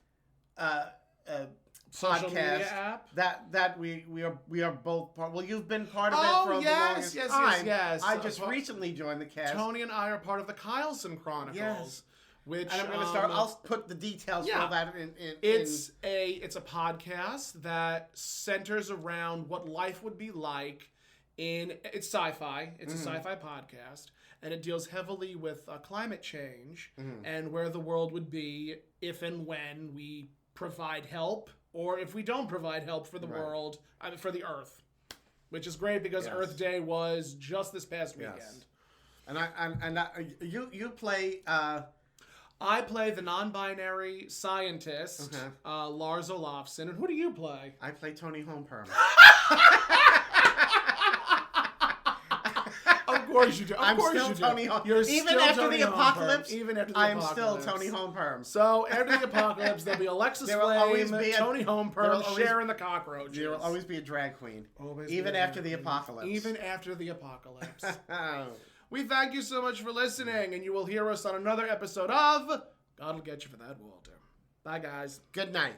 Social podcast media app? that we are both part. Well, you've been part of it Oh, for yes, the longest yes, time. yes. I just recently joined the cast. Tony and I are part of the Kyleson Chronicles. Yes. Which, And I'm going to start. I'll put the details for all that in. It's a podcast that centers around what life would be like it's sci-fi. It's a sci-fi podcast, and it deals heavily with climate change and where the world would be if and when we provide help, or if we don't provide help for the world, for the Earth, which is great because Earth Day was just this past weekend. You play. I play the non-binary scientist, Lars Olafsson, and who do you play? I play Toni Homeperm. Of course you do. I'm still Toni Homeperm. Even after the apocalypse, I'm still Toni Homeperm. So after the apocalypse, there'll be Alexis Flame, Toni Homeperm, sharing the cockroaches. There will always be a drag queen. Even after the apocalypse. Even after the apocalypse. We thank you so much for listening, and you will hear us on another episode of God'll Get You for That, Walter. Bye, guys. Good night.